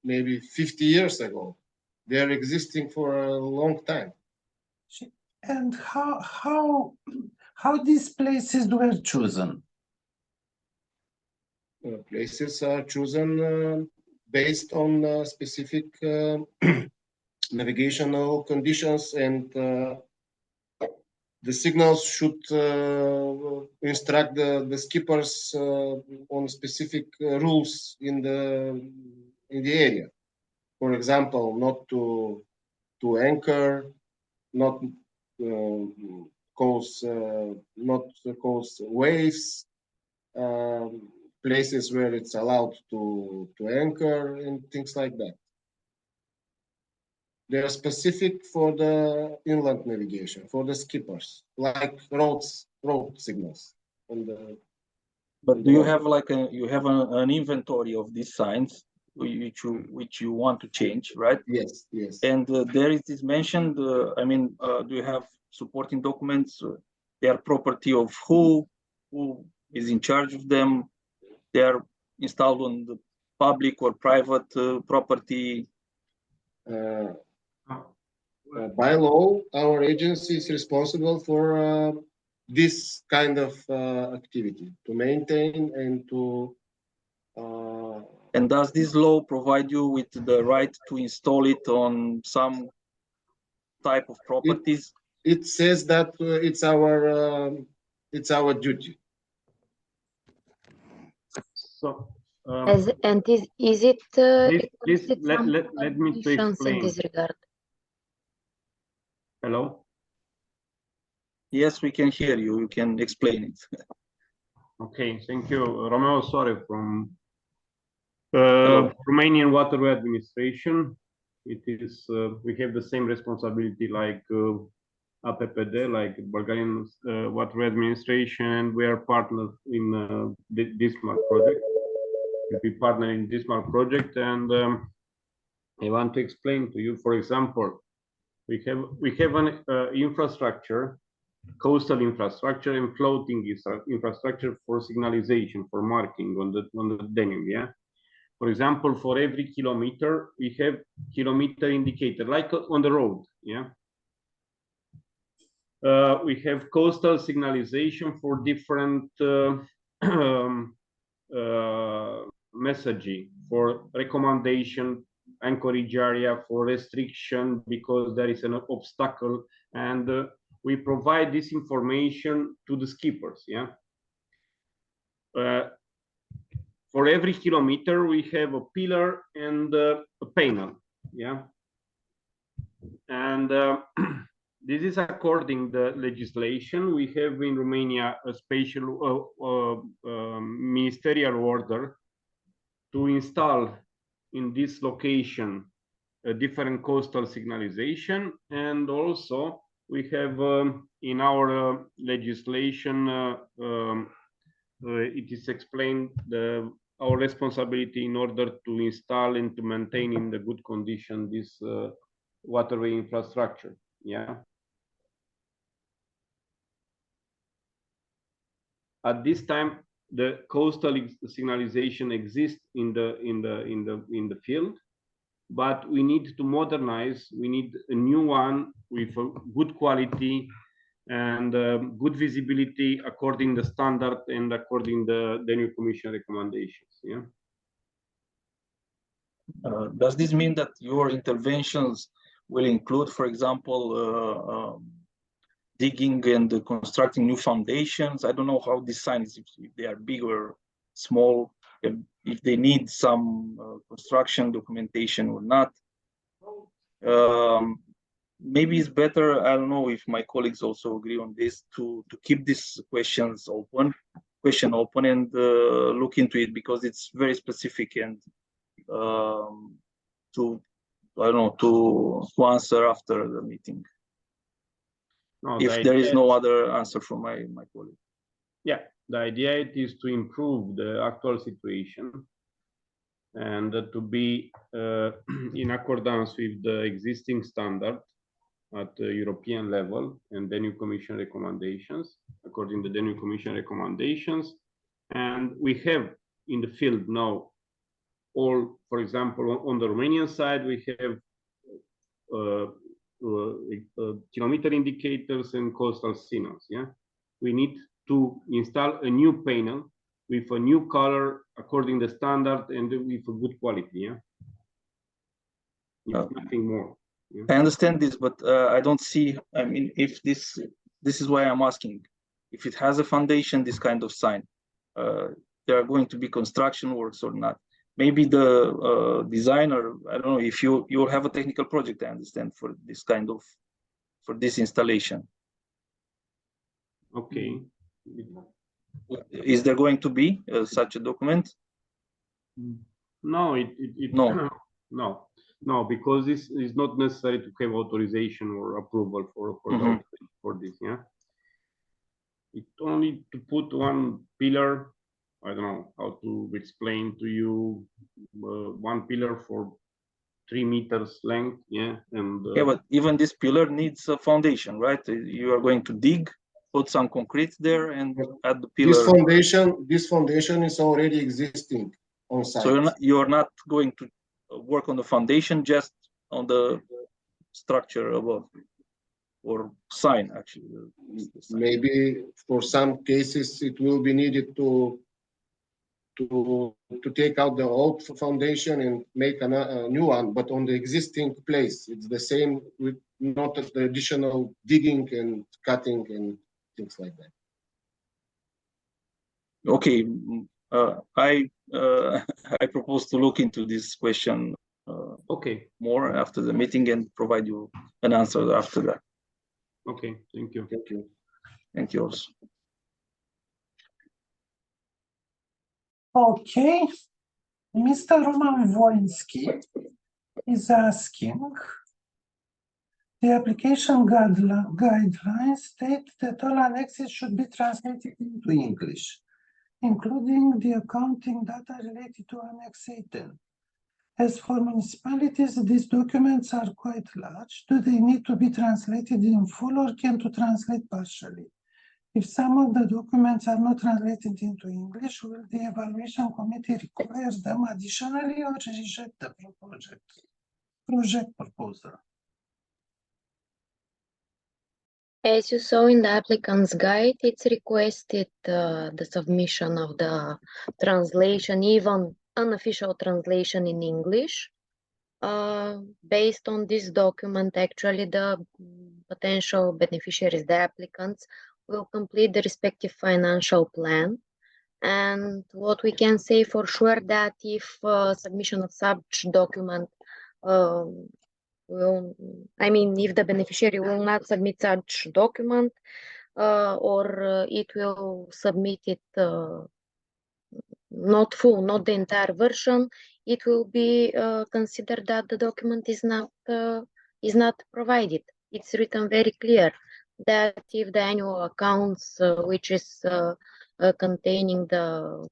maybe 50 years ago. They are existing for a long time. And how these places were chosen? Places are chosen based on specific navigational conditions, and the signals should instruct the skippers on specific rules in the area. For example, not to anchor, not cause waves, places where it's allowed to anchor, and things like that. They are specific for the inland navigation, for the skippers, like road signals. But do you have like an inventory of these signs which you want to change, right? Yes, yes. And there it is mentioned. Do you have supporting documents? They are property of who is in charge of them? They are installed on the public or private property. By law, our agency is responsible for this kind of activity, to maintain and to And does this law provide you with the right to install it on some type of properties? It says that it's our duty. So, Is it please listed some let me to conditions in explain. this regard? Hello? Yes, we can hear you. You can explain it. Okay, thank you. Romeo Soare from Hello. Romanian Waterway Administration. It is, we have the same responsibility like APPD, like Bulgarian Waterway Administration. We are partners in this DISMAR project. We partner in DISMAR project, and I want to explain to you, for example, we have an infrastructure, coastal infrastructure and floating infrastructure for signalization, for marking on the Danube. Yeah, for example, for every kilometer we have kilometer indicator, like on the road. Yeah, we have coastal signalization for different messaging, for recommendation, anchorage area, for restriction because there is an obstacle, and we provide this information to the skippers. Yeah. For every kilometer we have a pillar and a panel. Yeah. And this is according to the legislation. We have in Romania a special ministerial order to install in this location a different coastal signalization, and also we have in our legislation it is explained our responsibility in order to install and to maintain in the good condition this waterway infrastructure. Yeah. At this time, the coastal signalization exists in the field, but we need to modernize. We need a new one with a good quality and good visibility according the standard and according the new Commission recommendations. Yeah. Does this mean that your interventions will include, for example, digging and constructing new foundations? I don't know how these signs, if they are big or small, if they need some construction documentation or not. Maybe it's better, I don't know if my colleagues also agree on this, to keep these question open and look into it, because it's very specific, and to answer after the meeting. No, if there is no other answer from my colleague. Yeah, the idea is to improve the actual situation and to be in accordance with the existing standard at the European level and the new Commission recommendations, according to the new Commission recommendations. And we have in the field now all, for example, on the Romanian side, we have kilometer indicators and coastal signals. Yeah, we need to install a new panel with a new color according to the standard and with a good quality. Yeah, nothing more. Yeah? I understand this, but I don't see. I mean, if this is why I'm asking, if it has a foundation, this kind of sign, there are going to be construction works or not. Maybe the designer, I don't know, if you'll have a technical project, I understand, for this kind of, for this installation. Okay. Is there going to be such a document? No, No. No, because this is not necessary to have authorization or approval for this. Yeah, it only to put one pillar. I don't know how to explain to you, one pillar for 3 meters length. Yeah, and yeah, but even this pillar needs a foundation, right? You are going to dig, put some concrete there, and add the pillar. This foundation is already existing on site. So you're not going to work on the foundation, just on the structure above, or sign actually. Maybe for some cases it will be needed to to take out the old foundation and make a new one, but on the existing place. It's the same with not the additional digging and cutting and things like that. Okay, I I propose to look into this question Okay, more after the meeting and provide you an answer after that. okay, thank you. Thank you. Thank you also. Okay, Mr. Roman Voinsky is asking, the application guidelines state that all annexes should be translated into English, including the accounting data related to Annex A10. As for municipalities, these documents are quite large. Do they need to be translated in full or can to translate partially? If some of the documents are not translated into English, will the evaluation committee require them additionally or reject the project proposal? As you saw in the applicant's guide, it's requested the submission of the translation, even unofficial translation in English. Based on this document, actually the potential beneficiaries, the applicants, will complete the respective financial plan. And what we can say for sure that if submission of such document if the beneficiary will not submit such document or it will submit it not full, not the entire version, it will be considered that the document is not provided. It's written very clear that if the annual accounts, which is containing the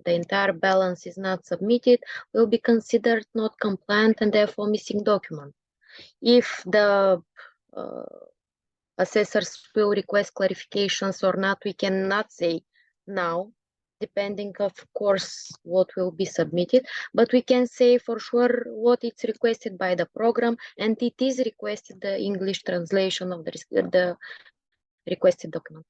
entire balance, is not submitted, will be considered not compliant and therefore missing document. If the assessors will request clarifications or not, we cannot say now, depending of course what will be submitted, but we can say for sure what is requested by the program, and it is requested the English translation of the requested document.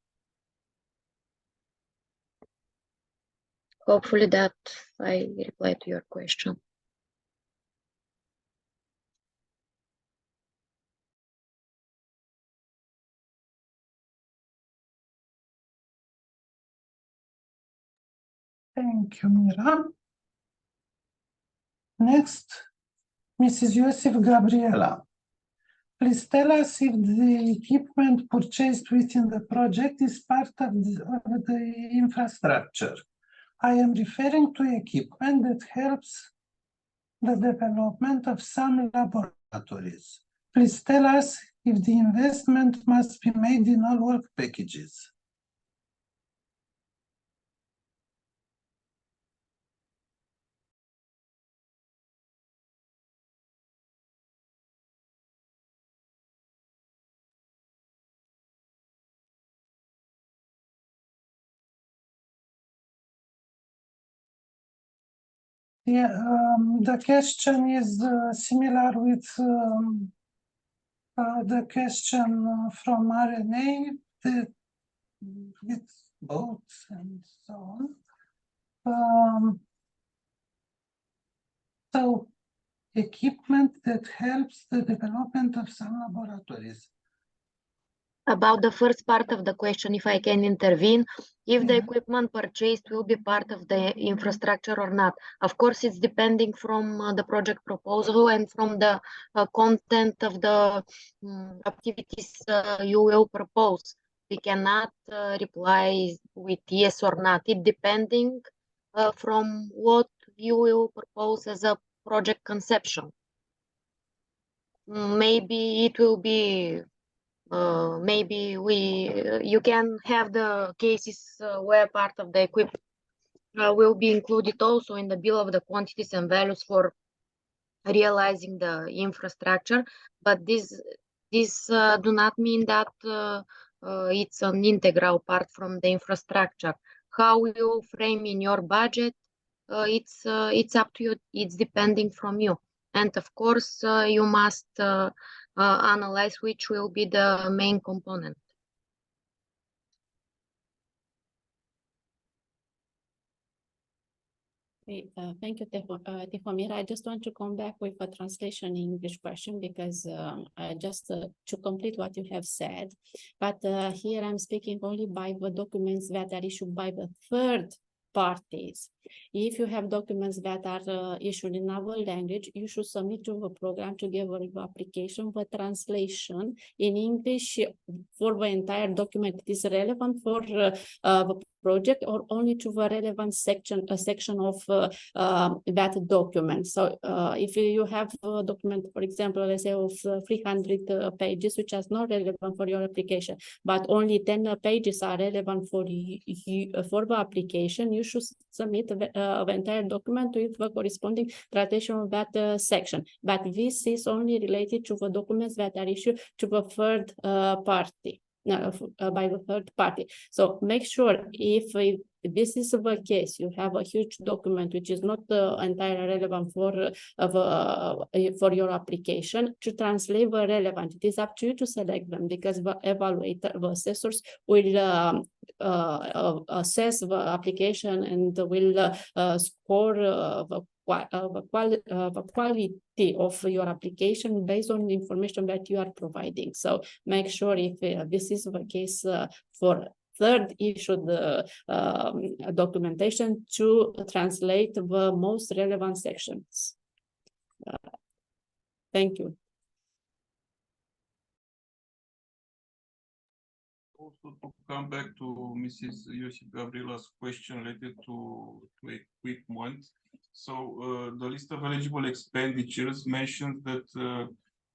Hopefully that I replied to your question. Thank you, Mira. Next, Mrs. Iosif Gabriela. Please tell us if the equipment purchased within the project is part of the infrastructure. I am referring to equipment that helps the development of some laboratories. Please tell us if the investment must be made in all work packages. Yeah, the question is similar with the question from RNA with boats and so on. So equipment that helps the development of some laboratories. About the first part of the question, if I can intervene, if the equipment purchased will be part of the infrastructure or not. Of course, it's depending from the project proposal and from the content of the activities you will propose. We cannot reply with yes or not. It depending from what you will propose as a project conception. Maybe it will be you can have the cases where part of the equipment will be included also in the bill of the quantities and values for realizing the infrastructure, but this do not mean that it's an integral part from the infrastructure. How you frame in your budget, it's up to you. It's depending from you, and of course you must analyze which will be the main component. Okay, thank you, Tihomir. I just want to come back with a translation in English question because just to complete what you have said. But here I'm speaking only by the documents that are issued by the third parties. If you have documents that are issued in our language, you should submit to the program together with the application the translation in English for the entire document. It is relevant for the project or only to the relevant section of that document. So if you have a document, for example, let's say of 300 pages, which is not relevant for your application, but only 10 pages are relevant for the application, you should submit the entire document with the corresponding translation of that section. But this is only related to the documents that are issued to the third party. By the third party. So make sure if this is the case, you have a huge document which is not entirely relevant for your application, to translate the relevant. It is up to you to select them because the evaluator, the assessors will assess the application and will score the quality of your application based on the information that you are providing. So make sure if this is the case for third issued documentation to translate the most relevant sections. Thank you. Also, to come back to Mrs. Iosif Gabriela's question related to equipment. So the list of eligible expenditures mentions that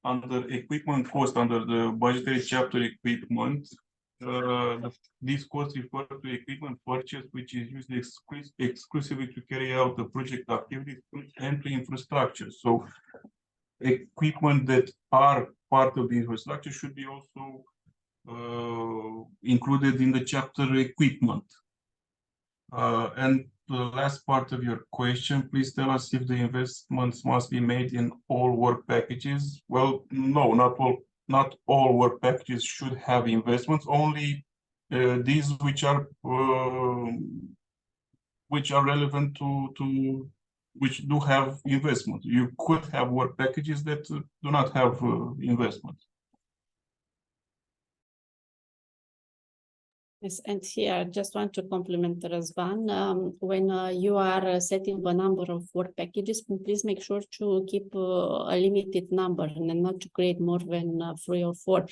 under equipment cost, under the budgetary chapter equipment, these costs refer to equipment purchase, which is used exclusively to carry out the project activities and to infrastructure. So equipment that are part of the infrastructure should be also included in the chapter equipment. And the last part of your question, please tell us if the investments must be made in all work packages. Well, no, not all work packages should have investments, only these which are relevant to which do have investment. You could have work packages that do not have investment. Yes, and here I just want to compliment Răzvan. When you are setting the number of work packages, please make sure to keep a limited number and not to create more than 3 or 4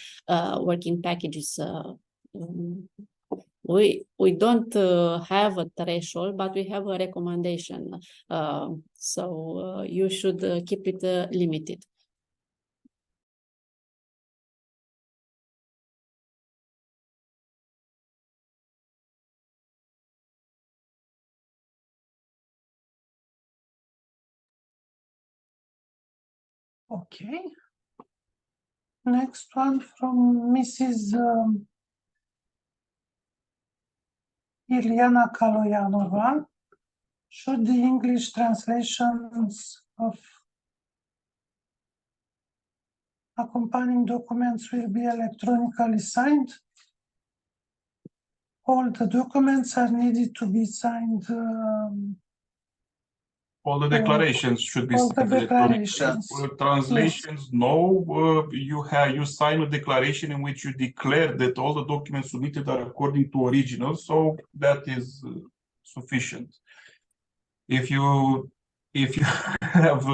working packages. We don't have a threshold, but we have a recommendation. So you should keep it limited. Okay. Next one from Mrs. Iliana Kaloyanova. Should the English translations of accompanying documents will be electronically signed? All the documents are needed to be signed. All the declarations should be signed electronically. Translations, no. You sign a declaration in which you declare that all the documents submitted are according to original, so that is sufficient. If you have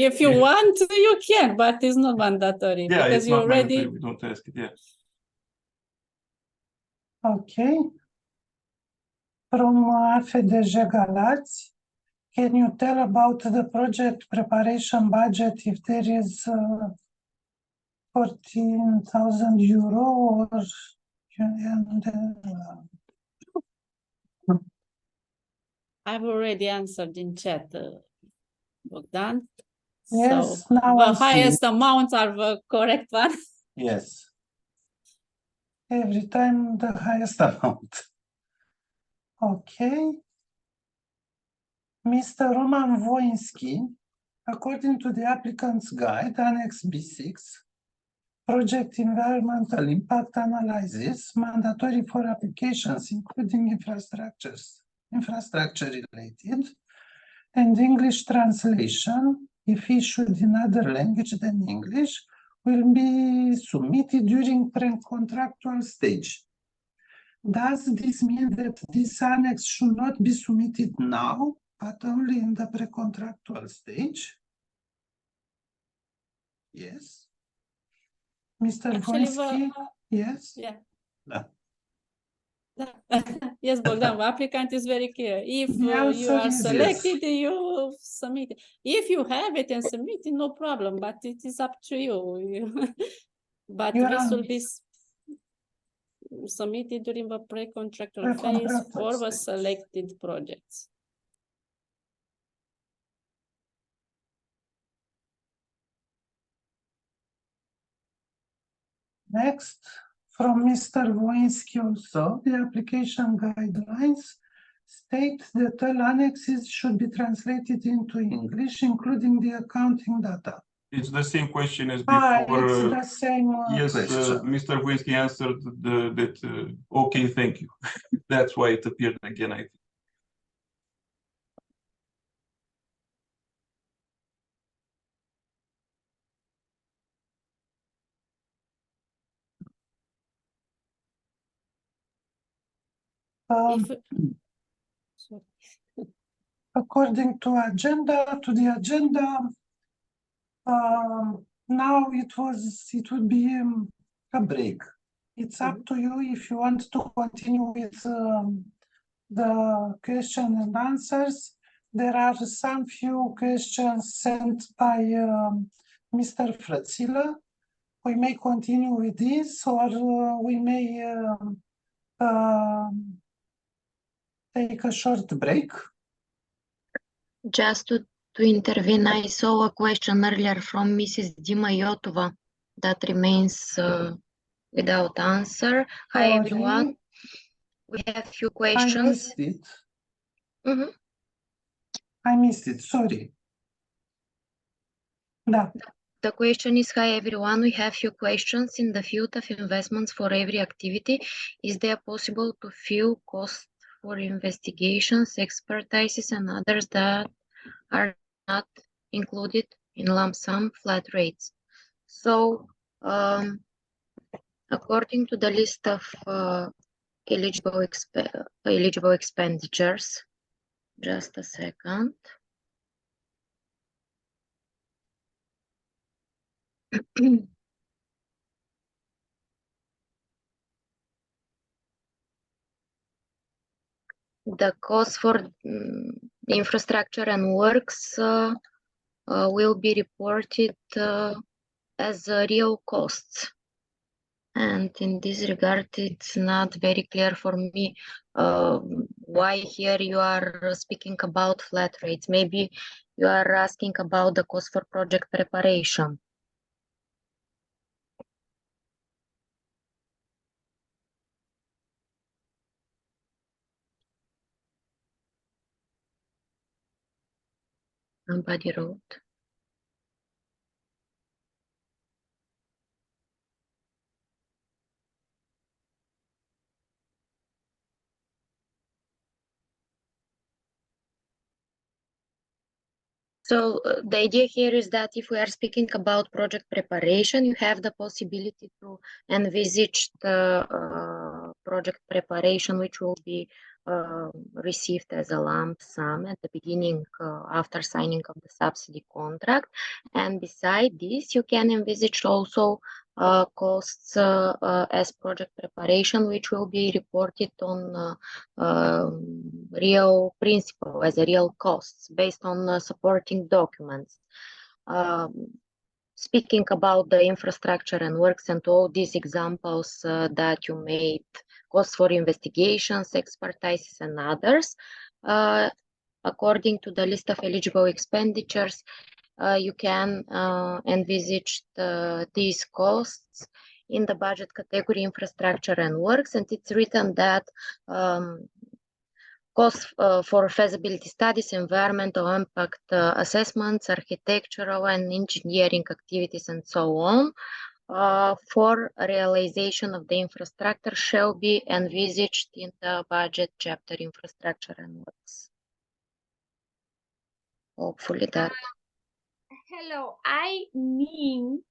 if you want, you can, but it's not mandatory. Yeah, because it's you not already mandatory. We don't ask it. Yeah. Okay. From FDJ Galați. Can you tell about the project preparation budget if there is 14,000 euro or I've already answered in chat, Bogdan. Yes, so now the highest amounts are the correct one. Yes. Every time the highest amount. Okay. Mr. Roman Voinsky, according to the applicant's guide, Annex B6, project environmental impact analysis, mandatory for applications, including infrastructure related, and English translation, if issued in other language than English, will be submitted during pre-contractual stage. Does this mean that this annex should not be submitted now, but only in the pre-contractual stage? Yes. Mr. Actually, Voinski, yes? Yeah. Da. Yes, Bogdan, the applicant is very clear. If The you answer are is yes. selected, you submit it. If you have it and submit it, no problem, but it is up to you. But You're this will on. be submitted during the pre-contractual phase Pre-contractual for the stage. selected projects. Next, from Mr. Voinski also, the application guidelines state that all annexes should be translated into English, including the accounting data. It's the same question as It's before. the same Yes, question. Mr. Voinski answered that, okay, thank you. That's why it appeared again, I think. If sorry. According to the agenda, now it would be a break. It's up to you if you want to continue with the question and answers. There are some few questions sent by Mr. Frățilă. We may continue with this, or we may take a short break. Just to intervene, I saw a question earlier from Mrs. Dima Iotova that remains without answer. Hi, Sorry. everyone. We have few I questions. missed it. Mhm. I missed it, sorry. Da. The question is, hi everyone, we have few questions in the field of investments for every activity. Is there possible to fill costs for investigations, expertises, and others that are not included in lump sum flat rates? So, according to the list of eligible expenditures, just a second. The cost for infrastructure and works will be reported as real costs. And in this regard, it's not very clear for me why here you are speaking about flat rates. Maybe you are asking about the cost for project preparation. Somebody wrote. So the idea here is that if we are speaking about project preparation, you have the possibility to envisage the project preparation, which will be received as a lump sum at the beginning after signing of the subsidy contract. And beside this, you can envisage also costs as project preparation, which will be reported on real principle as a real costs based on supporting documents. Speaking about the infrastructure and works and all these examples that you made, costs for investigations, expertises, and others, according to the list of eligible expenditures, you can envisage these costs in the budget category infrastructure and works, and it's written that costs for feasibility studies, environmental impact assessments, architectural and engineering activities, and so on, for realization of the infrastructure shall be envisaged in the budget chapter infrastructure and works. hopefully that. Hello, I mean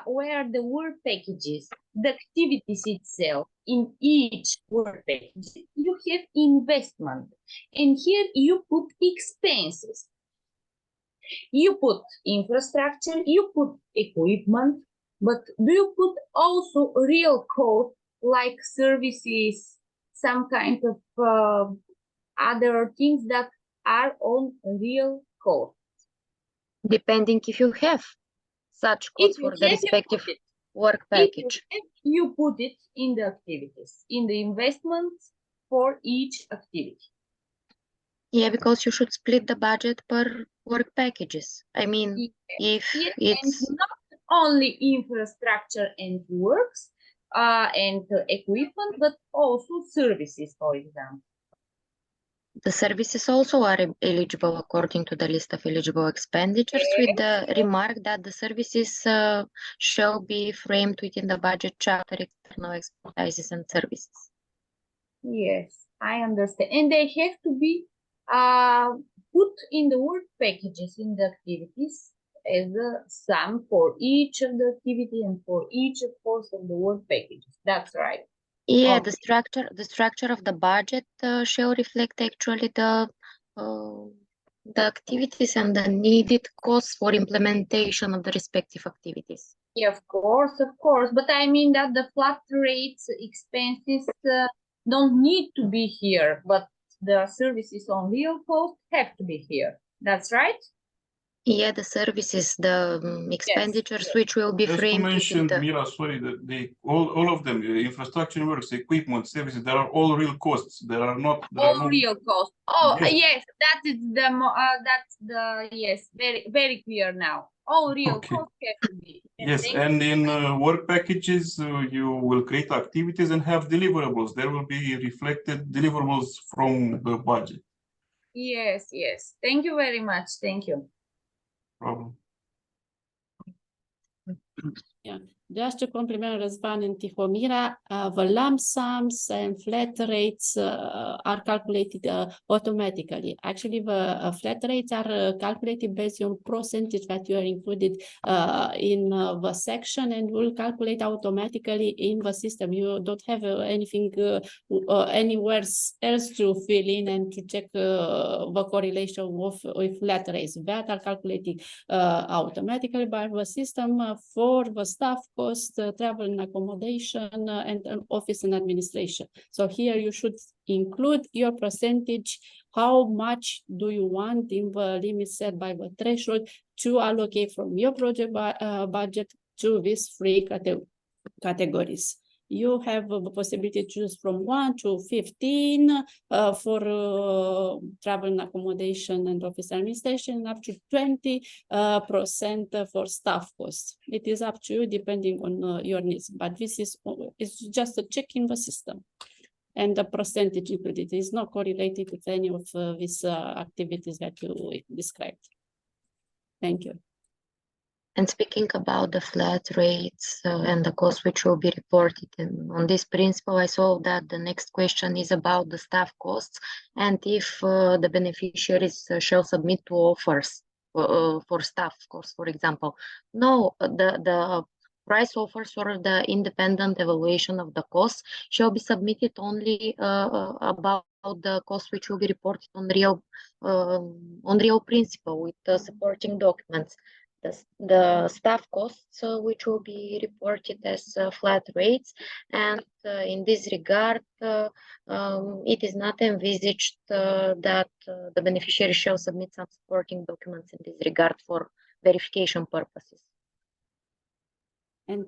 where the work packages, the activities itself in each work package, you have investment, and here you put expenses. You put infrastructure, you put equipment, but do you put also real cost like services, some kind of other things that are on real cost? Depending if you have such costs for the respective work package. If you put it in the activities, in the investments for each activity. Yeah, because you should split the budget per work packages. I mean, if it's and not only infrastructure and works and equipment, but also services, for example. the services also are eligible according to the list of eligible expenditures, with the remark that the services shall be framed within the budget chapter external expertises and services. Yes, I understand. And they have to be put in the work packages in the activities as a sum for each of the activity and for each, of course, of the work packages. That's right. Yeah, Okay. the structure of the budget shall reflect actually the activities and the needed costs for implementation of the respective activities. Yeah, of course. But I mean that the flat rates expenses don't need to be here, but the services on real cost have to be here. That's right? Yeah, the services, the expenditures which will be Just to framed within mention, the... Mira, sorry, that all of them, infrastructure works, equipment, services, they are all real costs. There are not. Real cost. Oh, Yes. yes, that is yes, very clear now. All real costs have to be. Yes, Thank and you. in work packages, you will create activities and have deliverables. There will be reflected deliverables from the budget. Yes. Thank you very much. Thank you. Problem. Yeah, just to complement Răzvan and Tihomira, the lump sums and flat rates are calculated automatically. Actually, the flat rates are calculated based on percentage that you are included in the section, and will calculate automatically in the system. You don't have anything anywhere else to fill in and to check the correlation with flat rates. That are calculated automatically by the system for the staff cost, travel and accommodation, and office and administration. So here you should include your percentage. How much do you want in the limit set by the threshold to allocate from your project budget to these three categories? You have the possibility to choose from 1 to 15 for travel and accommodation and office administration, up to 20% for staff costs. It is up to you depending on your needs, but this is just a check in the system. And the percentage included is not correlated with any of these activities that you described. Thank you. And speaking about the flat rates and the costs which will be reported, and on this principle, I saw that the next question is about the staff costs, and if the beneficiaries shall submit to offers for staff costs, for example. No, the price offers or the independent evaluation of the costs shall be submitted only about the costs which will be reported on real principle with the supporting documents. The staff costs which will be reported as flat rates, and in this regard it is not envisaged that the beneficiary shall submit some supporting documents in this regard for verification purposes. And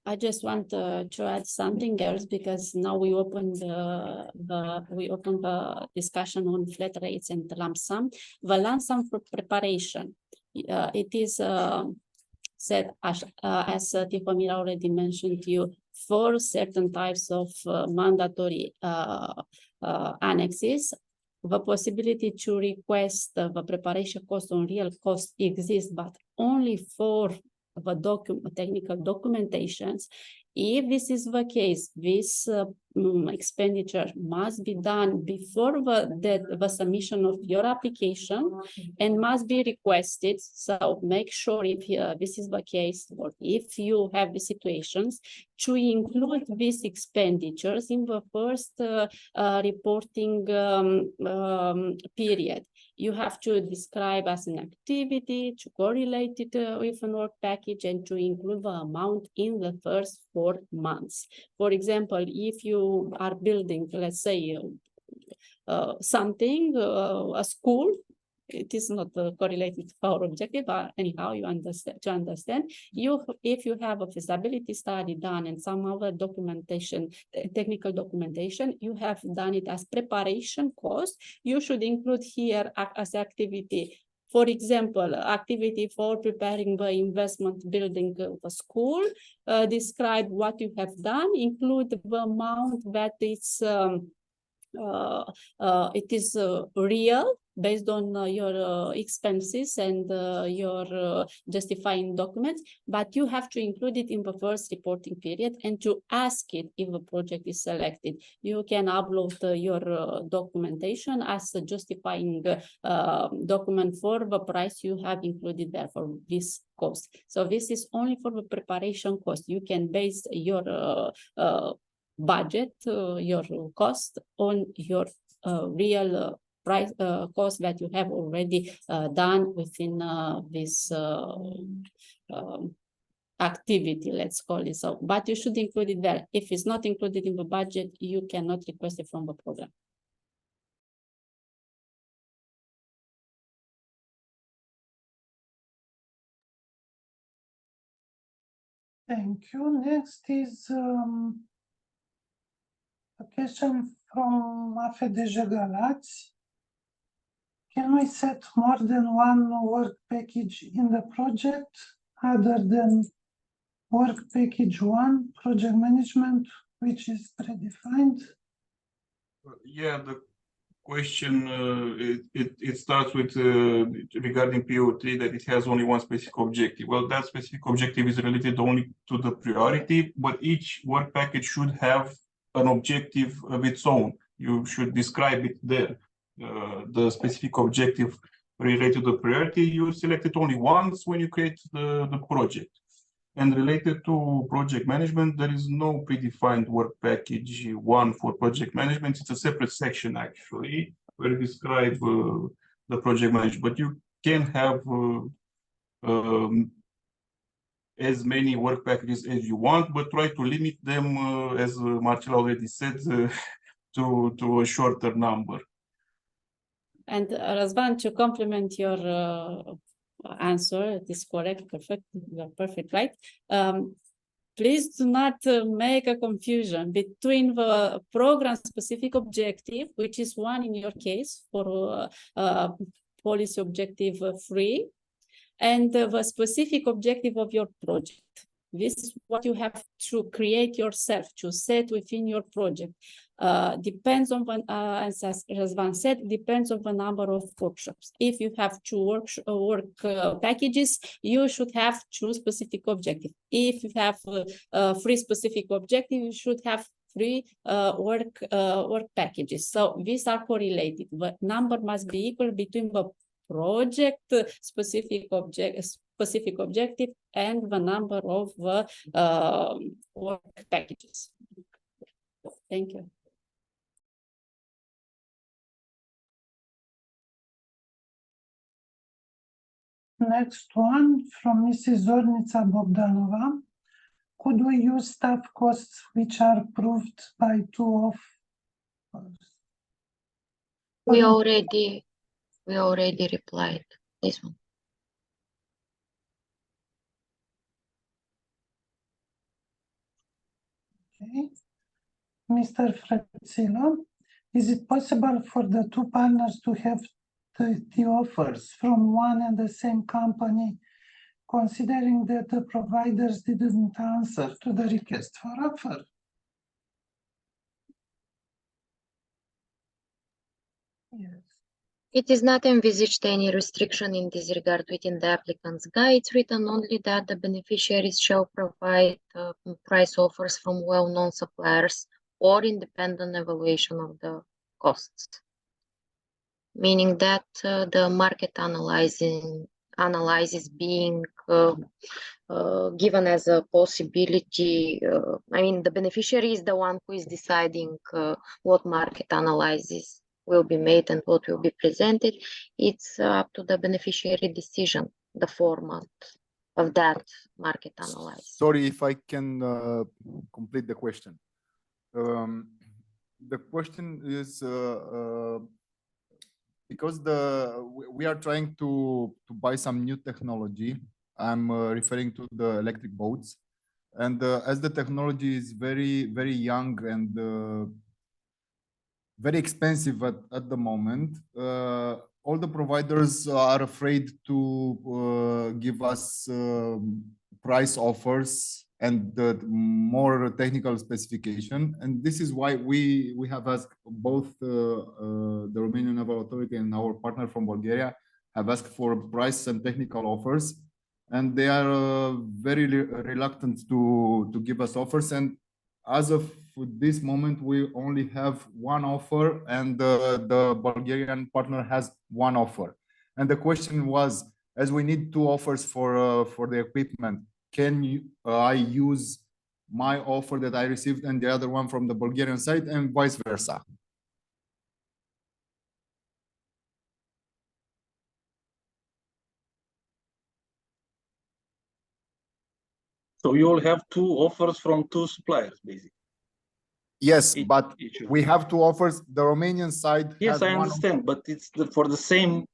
I just want to add something else, because now we opened the discussion on flat rates and the lump sum. The lump sum for preparation, it is said as Tihomira already mentioned to you, for certain types of mandatory annexes. The possibility to request the preparation cost on real cost exists, but only for the technical documentations. If this is the case, this expenditure must be done before the submission of your application and must be requested. So make sure if this is the case, or if you have the situations, to include these expenditures in the first reporting period. You have to describe as an activity, to correlate it with an work package, and to include the amount in the first 4 months. For example, if you are building, let's say, something, a school, it is not correlated to our objective, but anyhow, you understand. To understand, if you have a feasibility study done and some other documentation, technical documentation, you have done it as preparation cost. You should include here as activity. For example, activity for preparing the investment building of a school. Describe what you have done. Include the amount that it's it is real based on your expenses and your justifying documents, but you have to include it in the first reporting period and to ask it if the project is selected. You can upload your documentation as a justifying document for the price you have included there for this cost. So this is only for the preparation cost. You can base your budget, your cost on your real price cost that you have already done within this activity, let's call it so. But you should include it there. If it's not included in the budget, you cannot request it from the program. Thank you. Next is a question from AFDJ Galați. Can we set more than one work package in the project other than work package 1, project management, which is predefined? Yeah, the question, it starts with regarding PO3 that it has only one specific objective. Well, that specific objective is related only to the priority, but each work package should have an objective of its own. You should describe it there. The specific objective related to the priority, you select it only once when you create the project. And related to project management, there is no predefined work package 1 for project management. It's a separate section actually where you describe the project management, but you can have as many work packages as you want, but try to limit them, as Marcel already said, to a shorter number. And Răzvan, to complement your answer, it is correct, perfect, you are perfect, right? Please do not make a confusion between the program-specific objective, which is one in your case for policy objective 3, and the specific objective of your project. This is what you have to create yourself, to set within your project. Depends on, as Răzvan said, depends on the number of workshops. If you have 2 work packages, you should have 2 specific objectives. If you have 3 specific objectives, you should have 3 work packages. So these are correlated. The number must be equal between the project specific objective and the number of work packages. Thank you. Next one from Mrs. Zornița Bogdanova. Could we use staff costs which are approved by 2 of us? We already replied this one. Okay. Mr. Frățilă, is it possible for the 2 partners to have the offers from one and the same company, considering that the providers didn't answer to the request for offer? Yes. It is not envisaged any restriction in this regard within the applicant's guide. It's written only that the beneficiaries shall provide price offers from well-known suppliers or independent evaluation of the costs. Meaning that the market analysis being given as a possibility. I mean, the beneficiary is the one who is deciding what market analysis will be made and what will be presented. It's up to the beneficiary decision, the format of that market analysis. Sorry if I can complete the question. The question is because we are trying to buy some new technology. I'm referring to the electric boats, and as the technology is very, very young and very expensive at the moment, all the providers are afraid to give us price offers and more technical specification. And this is why we have asked both the Romanian Naval Authority and our partner from Bulgaria have asked for price and technical offers. And they are very reluctant to give us offers. And as of this moment, we only have one offer, and the Bulgarian partner has one offer. And the question was, as we need two offers for the equipment, can I use my offer that I received and the other one from the Bulgarian side, and vice versa? So you will have two offers from two suppliers, basically. Yes, but we have two offers. The Romanian side. Yes, I understand, but it's for the same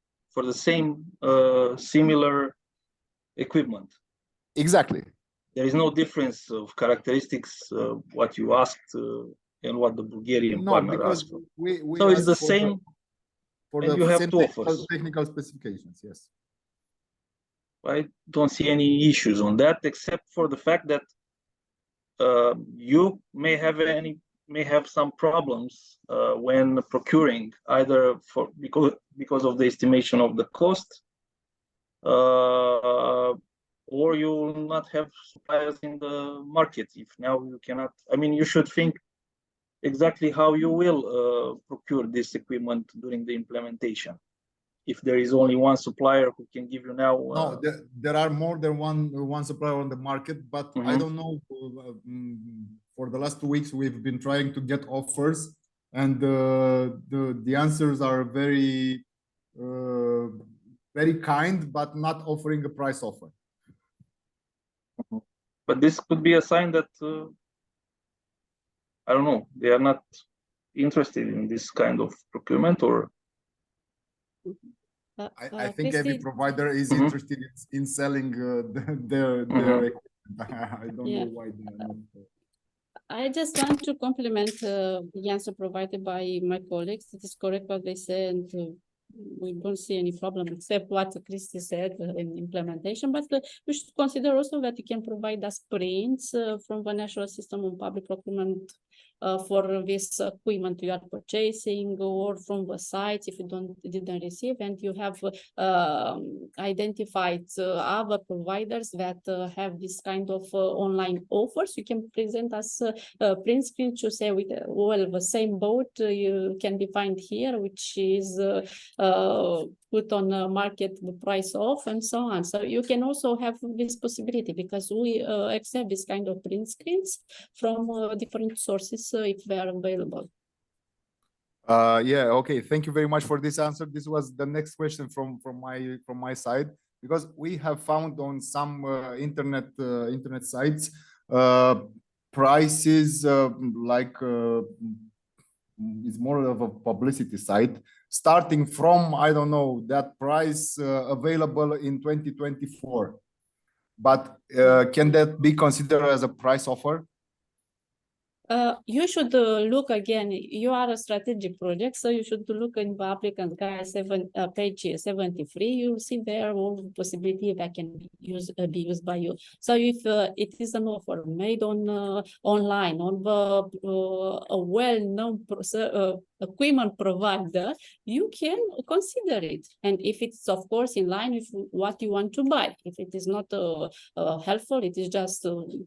similar equipment. Exactly. There is no difference of characteristics, what you asked and what the Bulgarian partner asked for. So it's the same, and you have two offers. Technical specifications, yes. I don't see any issues on that, except for the fact that you may have some problems when procuring, either because of the estimation of the cost, or you will not have suppliers in the market. If now you cannot, I mean, you should think exactly how you will procure this equipment during the implementation. If there is only one supplier who can give you now. No, there are more than one supplier on the market, but I don't know. For the last 2 weeks, we've been trying to get offers, and the answers are very, very kind, but not offering a price offer. But this could be a sign that I don't know, they are not interested in this kind of procurement, or. I think every provider is interested in selling their equipment. I don't know why they are not. I just want to compliment the answer provided by my colleagues. It is correct what they said, and we don't see any problem except what Cristi said in implementation. But we should consider also that you can provide us prints from the National System on Public Procurement for this equipment you are purchasing, or from the sites if you didn't receive, and you have identified other providers that have this kind of online offers. You can present us print screen to say, well, the same boat you can be found here, which is put on a market the price off, and so on. So you can also have this possibility, because we accept this kind of print screens from different sources if they are available. Yeah, okay. Thank you very much for this answer. This was the next question from my side, because we have found on some internet sites prices like it's more of a publicity site, starting from, I don't know, that price available in 2024. But can that be considered as a price offer? You should look again. You are a strategic project, so you should look in the applicant guide page 73. You'll see there all the possibility that can be used by you. So if it is an offer made on online on the a well-known equipment provider, you can consider it. And if it's, of course, in line with what you want to buy. If it is not helpful, it is just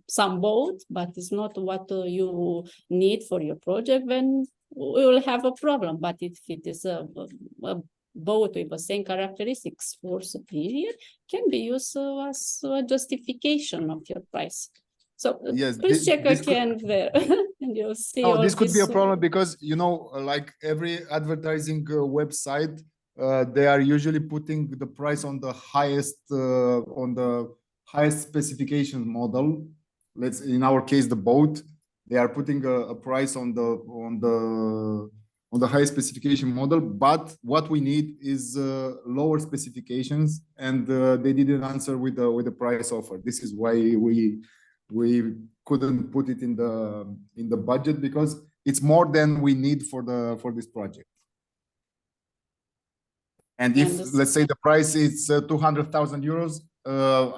some boat, but it's not what you need for your project, then we will have a problem. But if it is a boat with the same characteristics for superior, can be used as a justification of your price. So Yes, please check this could- again there and you'll see. No, all this could be a this, problem because, you know, like every advertising website, they are usually putting the price on the highest specification model. In our case, the boat, they are putting a price on the highest specification model. But what we need is lower specifications, and they didn't answer with the price offer. This is why we couldn't put it in the budget, because it's more than we need for this project. And if, let's say, the price is 200,000 euros,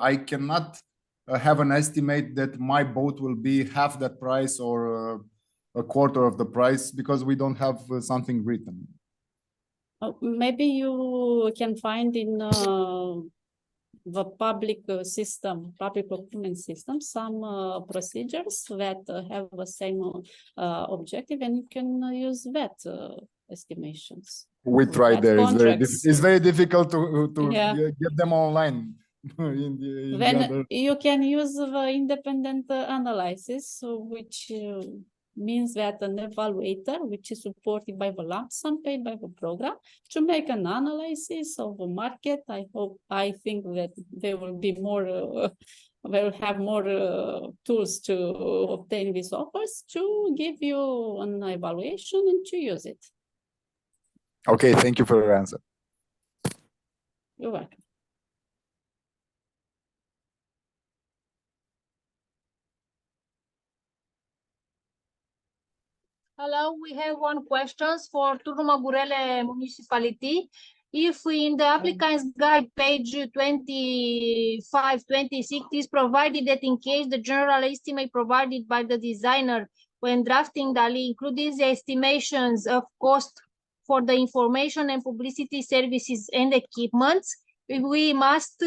I cannot have an estimate that my boat will be half that price or a quarter of the price, because we don't have something written. Maybe you can find in the public system, public procurement system, some procedures that have the same objective, and you can use that estimations. We tried there. It's very difficult to get them online. Then you can use the independent analysis, which means that an evaluator, which is supported by the lump sum paid by the program, to make an analysis of the market. I think that there will be more, they will have more tools to obtain these offers, to give you an evaluation and to use it. Okay, thank you for your answer. You're welcome. Hello, we have one question for Turnu Măgurele Municipality. If in the applicant's guide, page 25, 26, is provided that in case the general estimate provided by the designer when drafting DALI includes the estimations of cost for the information and publicity services and equipments, we must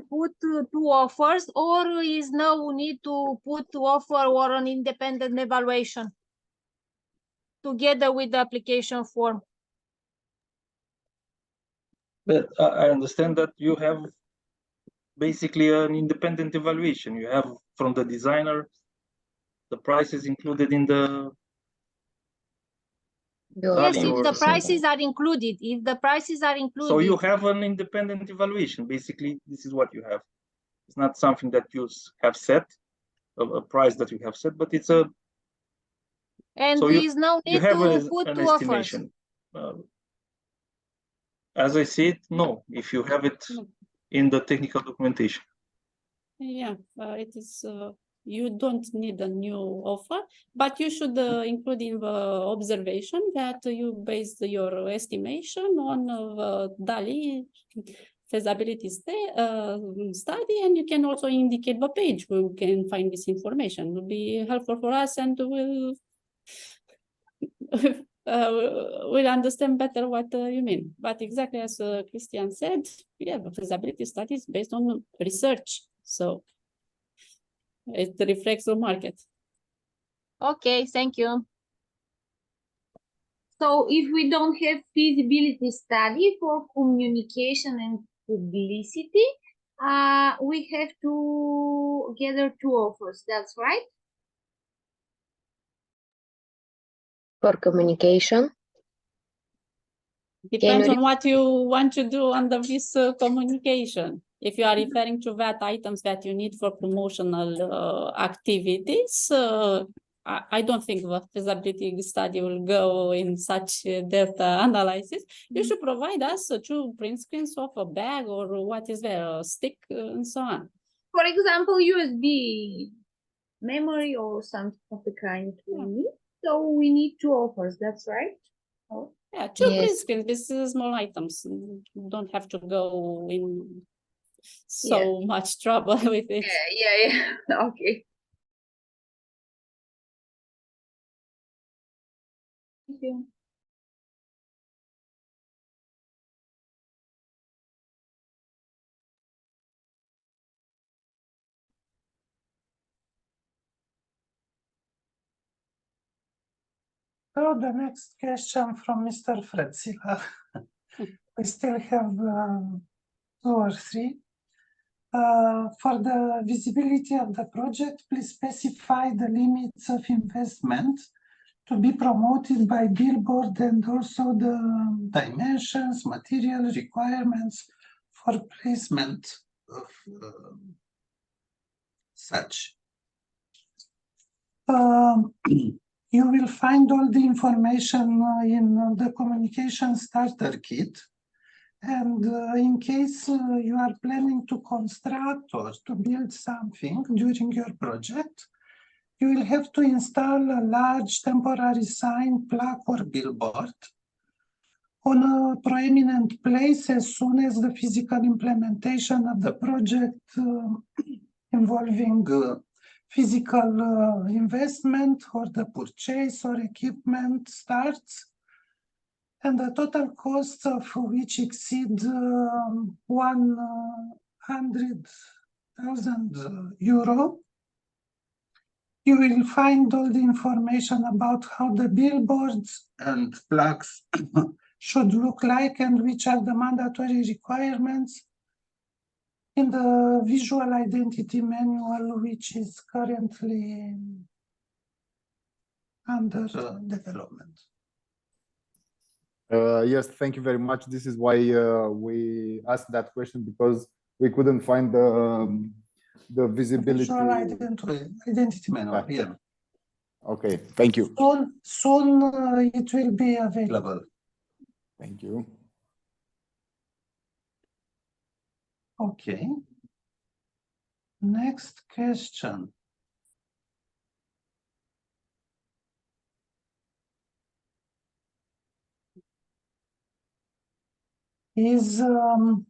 put two offers, or is no need to put two offer or an independent evaluation together with the application form? But I understand that you have basically an independent evaluation. You have from the designer, the prices included in the... Yes, if the prices are included, So you have an independent evaluation. Basically, this is what you have. It's not something that you have set, a price that you have set, but it's a... And so there is no need to put an two offers. estimation. As I said, no, if you have it in the technical documentation. Yeah, it is. You don't need a new offer, but you should include in the observation that you based your estimation on DALI feasibility study, and you can also indicate the page where you can find this information. It will be helpful for us, and we'll understand better what you mean. But exactly as Christian said, yeah, the feasibility study is based on research, so it reflects the market. Okay, thank you. So if we don't have feasibility study for communication and publicity, we have to gather two offers, that's right? For communication. Depends on what you want to do under this communication. If you are referring to that items that you need for promotional activities, I don't think the feasibility study will go in such data analysis. You should provide us two print screens of a bag or what is there, a stick and so on. For example, USB memory or something of the kind we need. So we need two offers, that's right? Oh. Yeah, two print screens. This is small items. You don't have to go in so much trouble with it. Yeah. Okay. Thank you. So the next question from Mr. Fretzila. We still have 2 or 3. For the visibility of the project, please specify the limits of investment to be promoted by billboard and also the dimensions, material requirements for placement of such. You will find all the information in the communication starter kit. And in case you are planning to construct or to build something during your project, you will have to install a large temporary sign, plaque, or billboard on a prominent place as soon as the physical implementation of the project involving physical investment or the purchase or equipment starts, and the total costs of which exceed 100,000 euro. You will find all the information about how the billboards and plaques should look like and which are the mandatory requirements in the visual identity manual, which is currently under development. Yes, thank you very much. This is why we asked that question, because we couldn't find the visibility. Visual identity manual, yeah. Okay, thank you. Soon it will be available. Thank you. Okay. Next question. Is the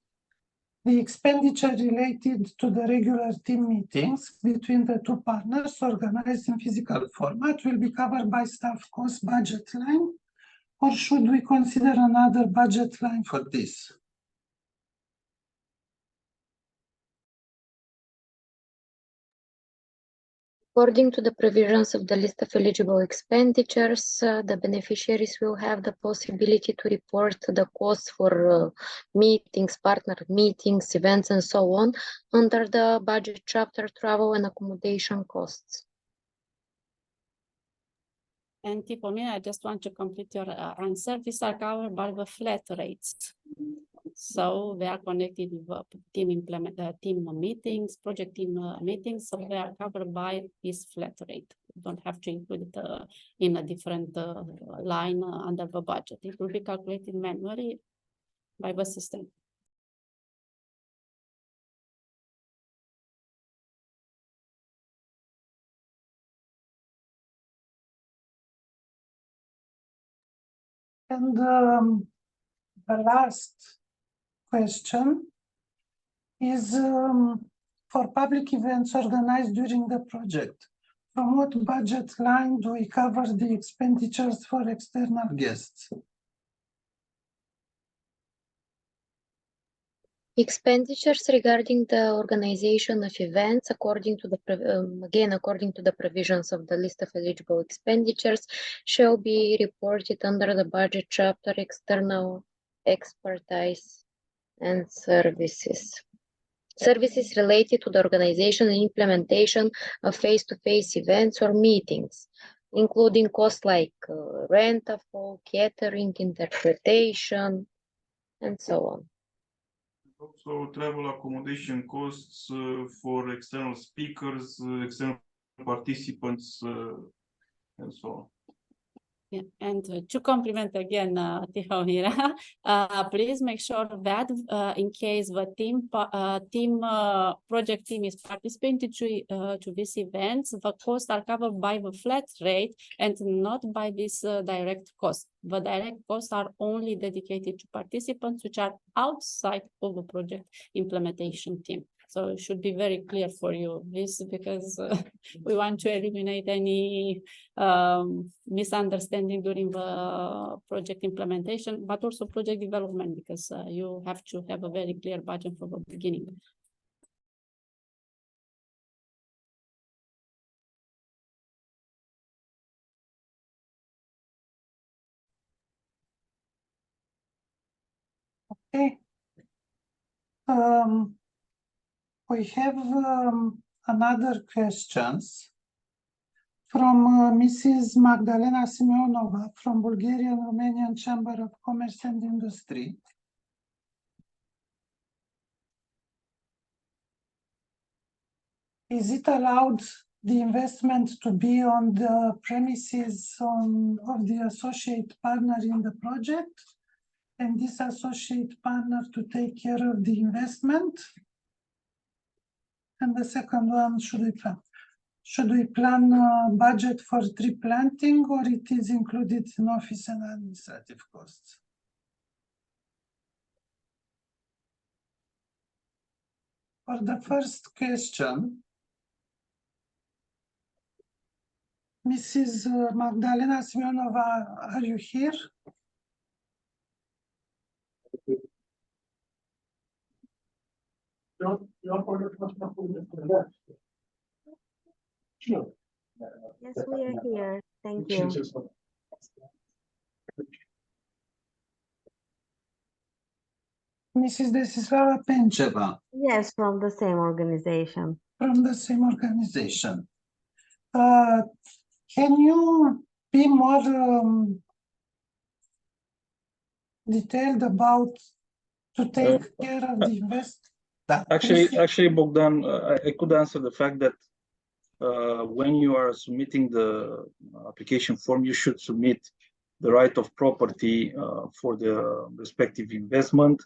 expenditure related to the regular team meetings between the 2 partners organized in physical format will be covered by staff cost budget line, or should we consider another budget line for this? According to the provisions of the list of eligible expenditures, the beneficiaries will have the possibility to report the costs for meetings, partner meetings, events, and so on under the budget chapter travel and accommodation costs. And Tipomir, I just want to complete your answer. These are covered by the flat rates. So they are connected with team meetings, project team meetings. So they are covered by this flat rate. You don't have to include it in a different line under the budget. It will be calculated manually by the system. And the last question is for public events organized during the project. From what budget line do we cover the expenditures for external guests? Expenditures regarding the organization of events, according to the according to the provisions of the list of eligible expenditures, shall be reported under the budget chapter external expertise and services. Services related to the organization and implementation of face-to-face events or meetings, including costs like rent of hall, catering, interpretation, and so on. Also, travel accommodation costs for external speakers, external participants, and so on. Yeah. And to complement again, Tihomira, please make sure that in case the project team is participating to these events, the costs are covered by the flat rate and not by this direct cost. The direct costs are only dedicated to participants which are outside of the project implementation team. So it should be very clear for you this, because we want to eliminate any misunderstanding during the project implementation, but also project development, because you have to have a very clear budget from the beginning. Okay. We have another questions from Mrs. Magdalena Simeonova from Bulgarian Romanian Chamber of Commerce and Industry. Is it allowed the investment to be on the premises of the associate partner in the project, and this associate partner to take care of the investment? And the second one, should we plan a budget for tree planting, or it is included in office and administrative costs? For the first question, Mrs. Magdalena Simeonova, are you here? Yes, we are here. Thank you. Mrs. Desislava Penceva. Yes, from the same organization. From the same organization. Can you be more detailed about to take care of the Actually, Bogdan, I could answer the fact that when you are submitting the application form, you should submit the right of property for the respective investment.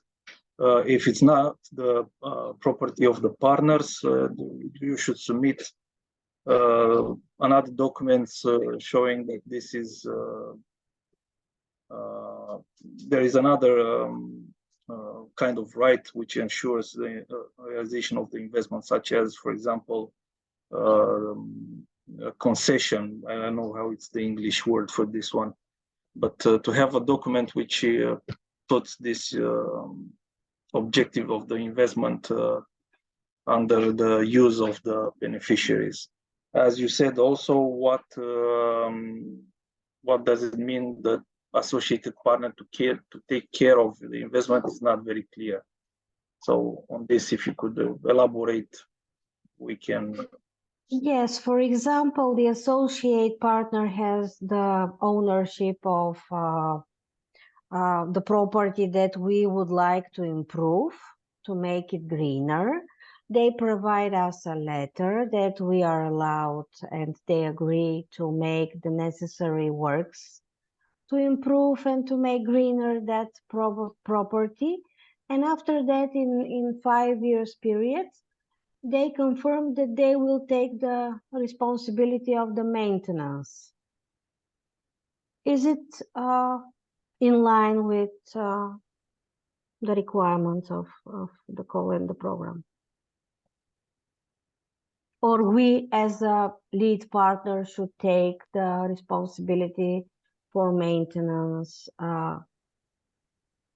If it's not the property of the partners, you should submit another documents showing that this is there is another kind of right which ensures the realization of the investment, such as, for example, a concession. I don't know how it's the English word for this one, but to have a document which puts this objective of the investment under the use of the beneficiaries. As you said, also, what does it mean that associated partner to take care of the investment is not very clear. So on this, if you could elaborate, we can. Yes, for example, the associate partner has the ownership of the property that we would like to improve, to make it greener. They provide us a letter that we are allowed, and they agree to make the necessary works to improve and to make greener that property. And after that, in 5 years period, they confirm that they will take the responsibility of the maintenance. Is it in line with the requirements of the call and the program? Or we as a lead partner should take the responsibility for maintenance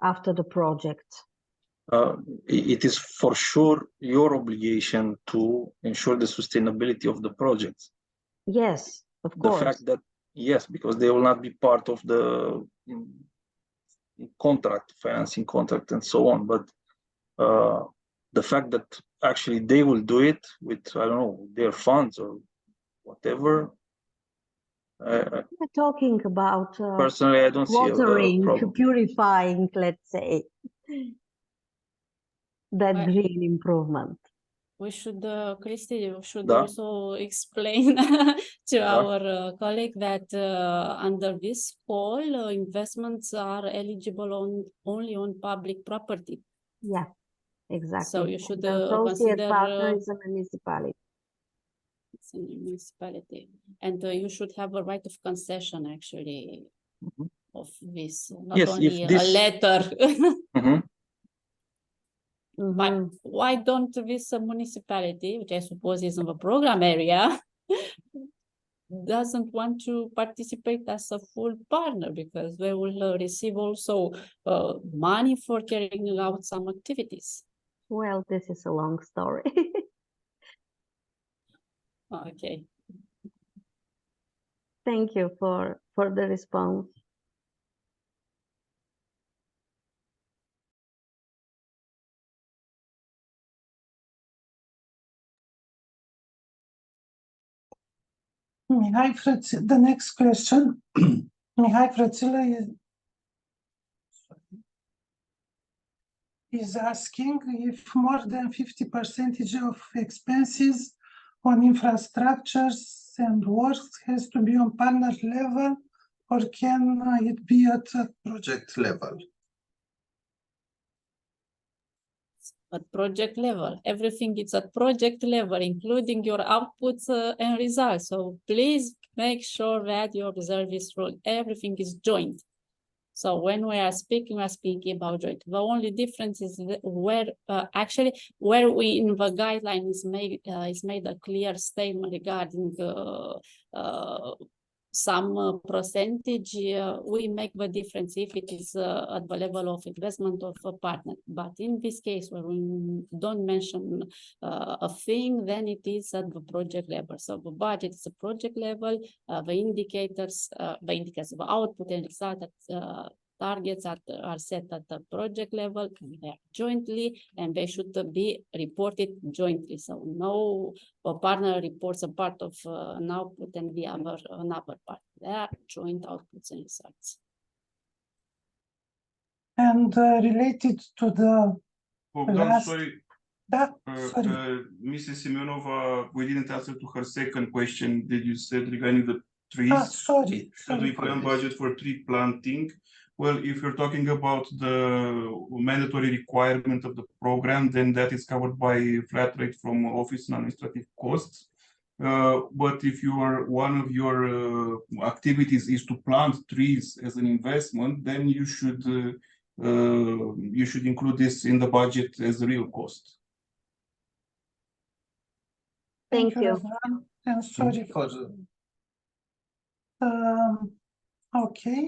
after the project? It is for sure your obligation to ensure the sustainability of the project. Yes, of course. The fact that, yes, because they will not be part of the contract, financing contract, and so on. But the fact that actually they will do it with, I don't know, their funds or whatever. We're talking about personally, I don't see a problem. Purifying, let's say, that green improvement. We should, Cristi, you should also explain to our colleague that under this call, investments are eligible only on public property. Yeah, exactly. So you should the associate consider partner is a municipality. It's a municipality, and you should have a right of concession, actually, of this, not only a letter. But why don't this municipality, which I suppose is in the program area, doesn't want to participate as a full partner, because they will receive also money for carrying out some activities? Well, this is a long story. Okay. Thank you for the response. Mihai Frățilă, the next question. Mihai Frățilă is asking if more than 50% of expenses on infrastructures and works has to be on partner level, or can it be at a project level? At project level, everything is at project level, including your outputs and results. So please make sure that your service role, everything is joint. So when we are speaking about joint. The only difference is where where we in the guideline is made a clear statement regarding some percentage, we make the difference if it is at the level of investment of a partner. But in this case, where we don't mention a thing, then it is at the project level. So the budget is a project level, the indicators, the output and result targets are set at the project level, and they are jointly, and they should be reported jointly. So no partner reports a part of an output and the other another part. They are joint outputs and results. And related to the last... sorry. Sorry. Mrs. Simeonova, we didn't answer to her second question that you said regarding the trees. Sorry. Should we plan budget for tree planting? Well, if you're talking about the mandatory requirement of the program, then that is covered by flat rate from office and administrative costs. But if one of your activities is to plant trees as an investment, then you should include this in the budget as a real cost. Thank you. And sorry for okay.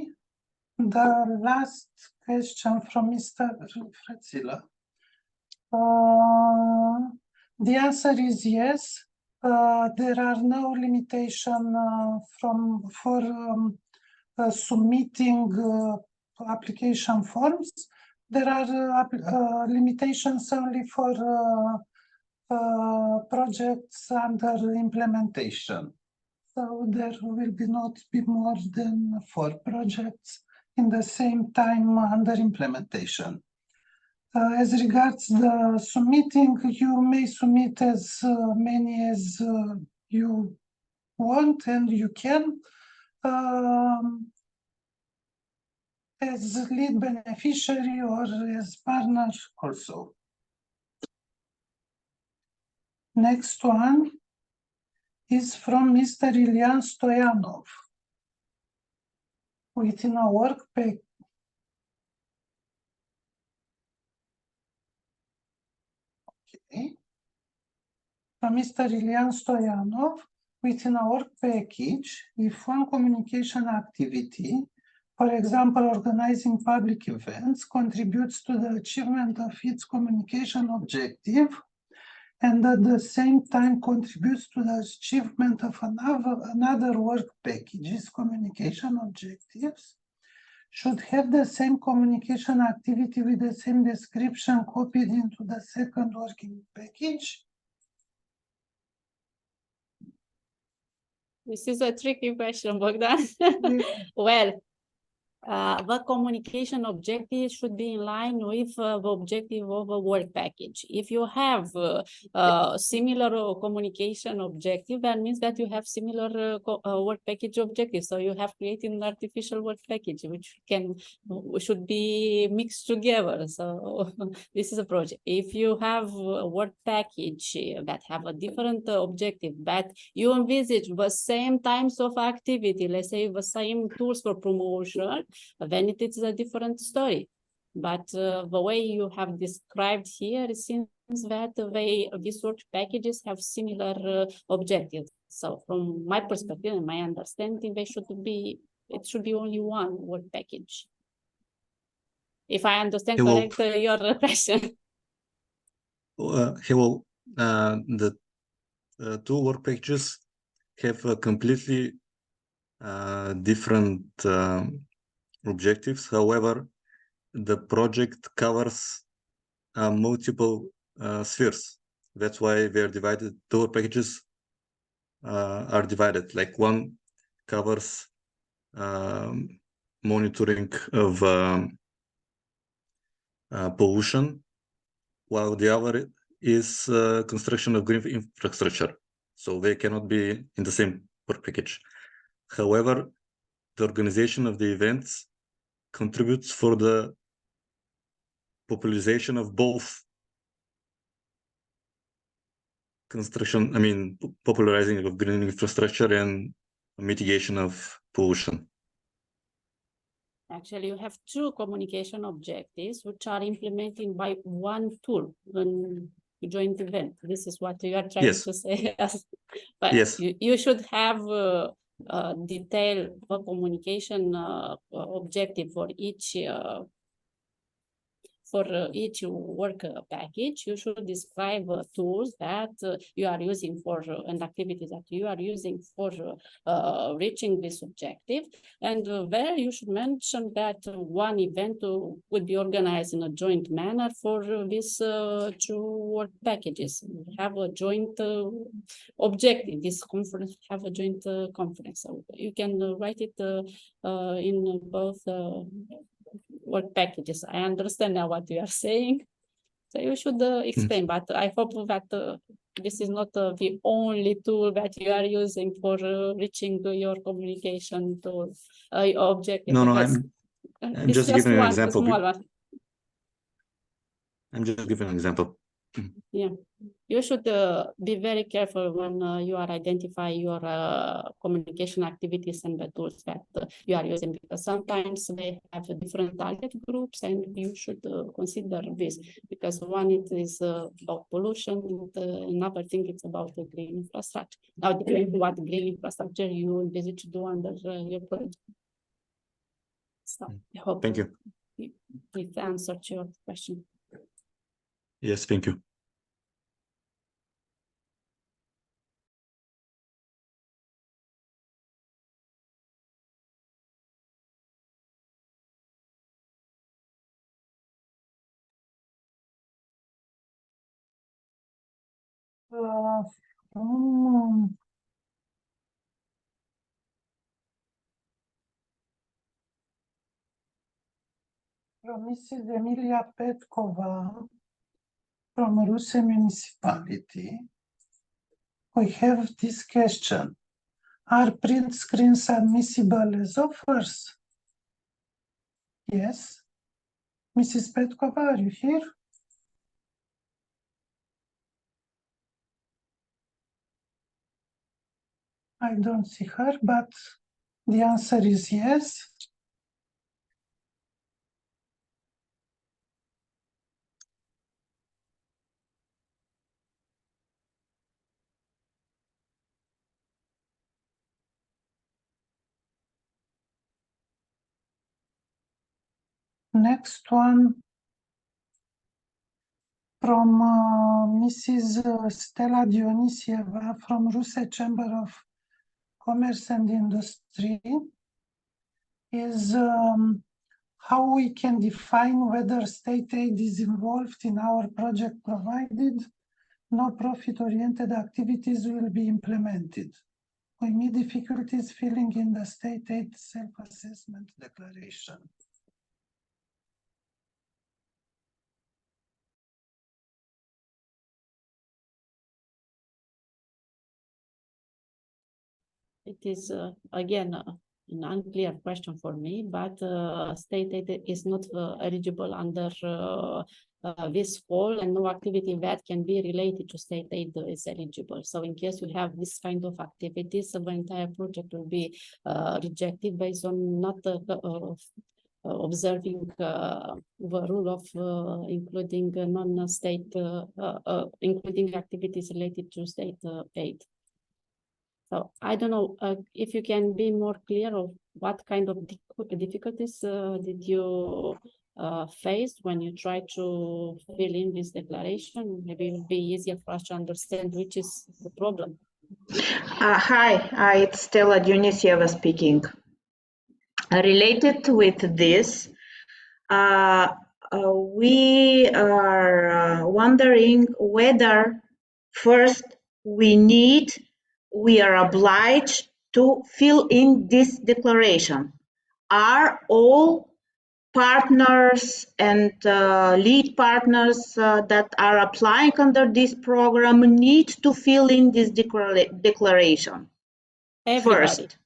The last question from Mr. Frățilă. The answer is yes. There are no limitation for submitting application forms. There are limitations only for projects under implementation. So there will not be more than 4 projects in the same time under implementation. As regards the submitting, you may submit as many as you want and you can as lead beneficiary or as partner also. Next one is from Mr. Ilian Stoyanov. Within a work package. Okay. From Mr. Ilian Stoyanov, within a work package, if one communication activity, for example, organizing public events, contributes to the achievement of its communication objective, and at the same time contributes to the achievement of another work package's communication objectives, should have the same communication activity with the same description copied into the second working package? This is a tricky question, Bogdan. Well, the communication objective should be in line with the objective of a work package. If you have similar communication objective, that means that you have similar work package objectives. So you have created an artificial work package, which should be mixed together. So this is a project. If you have a work package that have a different objective, but you envisage the same types of activity, let's say the same tools for promotion, then it is a different story. But the way you have described here, it seems that these work packages have similar objectives. So from my perspective and my understanding, it should be only one work package. If I understand correct your question. Hello, the 2 work packages have a completely different objectives. However, the project covers multiple spheres. That's why they are divided. 2 work packages are divided. Like one covers monitoring of pollution, while the other is construction of green infrastructure. So they cannot be in the same work package. However, the organization of the events contributes for the popularization of both construction, I mean, popularizing of green infrastructure and mitigation of pollution. Actually, you have two communication objectives which are implemented by one tool when you join the event. This is what you are trying Yes. to say. But Yes. you should have detailed communication objective for each work package. You should describe tools that you are using for and activities that you are using for reaching this objective. And where you should mention that one event would be organized in a joint manner for these two work packages. Have a joint objective. This conference have a joint conference. So you can write it in both work packages. I understand now what you are saying. So you should explain, but I hope that this is not the only tool that you are using for reaching your communication tool objective. No, because I'm it's just giving an one, example. a small one. I'm just giving an example. Yeah, you should be very careful when you are identifying your communication activities and the tools that you are using, because sometimes they have different target groups, and you should consider this, because one it is about pollution, and another thing it's about the green infrastructure. Now, depending on what green infrastructure you envisage to do under your project. So I hope Thank you. it answered your question. Yes, thank you. From Mrs. Emilia Petkova from Ruse municipality, we have this question. Are print screens admissible as offers? Yes. Mrs. Petkova, are you here? I don't see her, but the answer is yes. Next one from Mrs. Stella Dionisieva from Ruse Chamber of Commerce and Industry is how we can define whether state aid is involved in our project, provided no profit-oriented activities will be implemented. We meet difficulties filling in the state aid self-assessment declaration. It is again an unclear question for me, but state aid is not eligible under this fall, and no activity that can be related to state aid is eligible. So in case you have this kind of activities, the entire project will be rejected based on not observing the rule of including non-state, including activities related to state aid. So I don't know if you can be more clear of what kind of difficulties did you face when you try to fill in this declaration. Maybe it will be easier for us to understand which is the problem. Hi, it's Stella Dionisieva speaking. Related with this, we are wondering whether first we need we are obliged to fill in this declaration? Are all partners and lead partners that are applying under this program need to fill in this declaration? Everybody. First.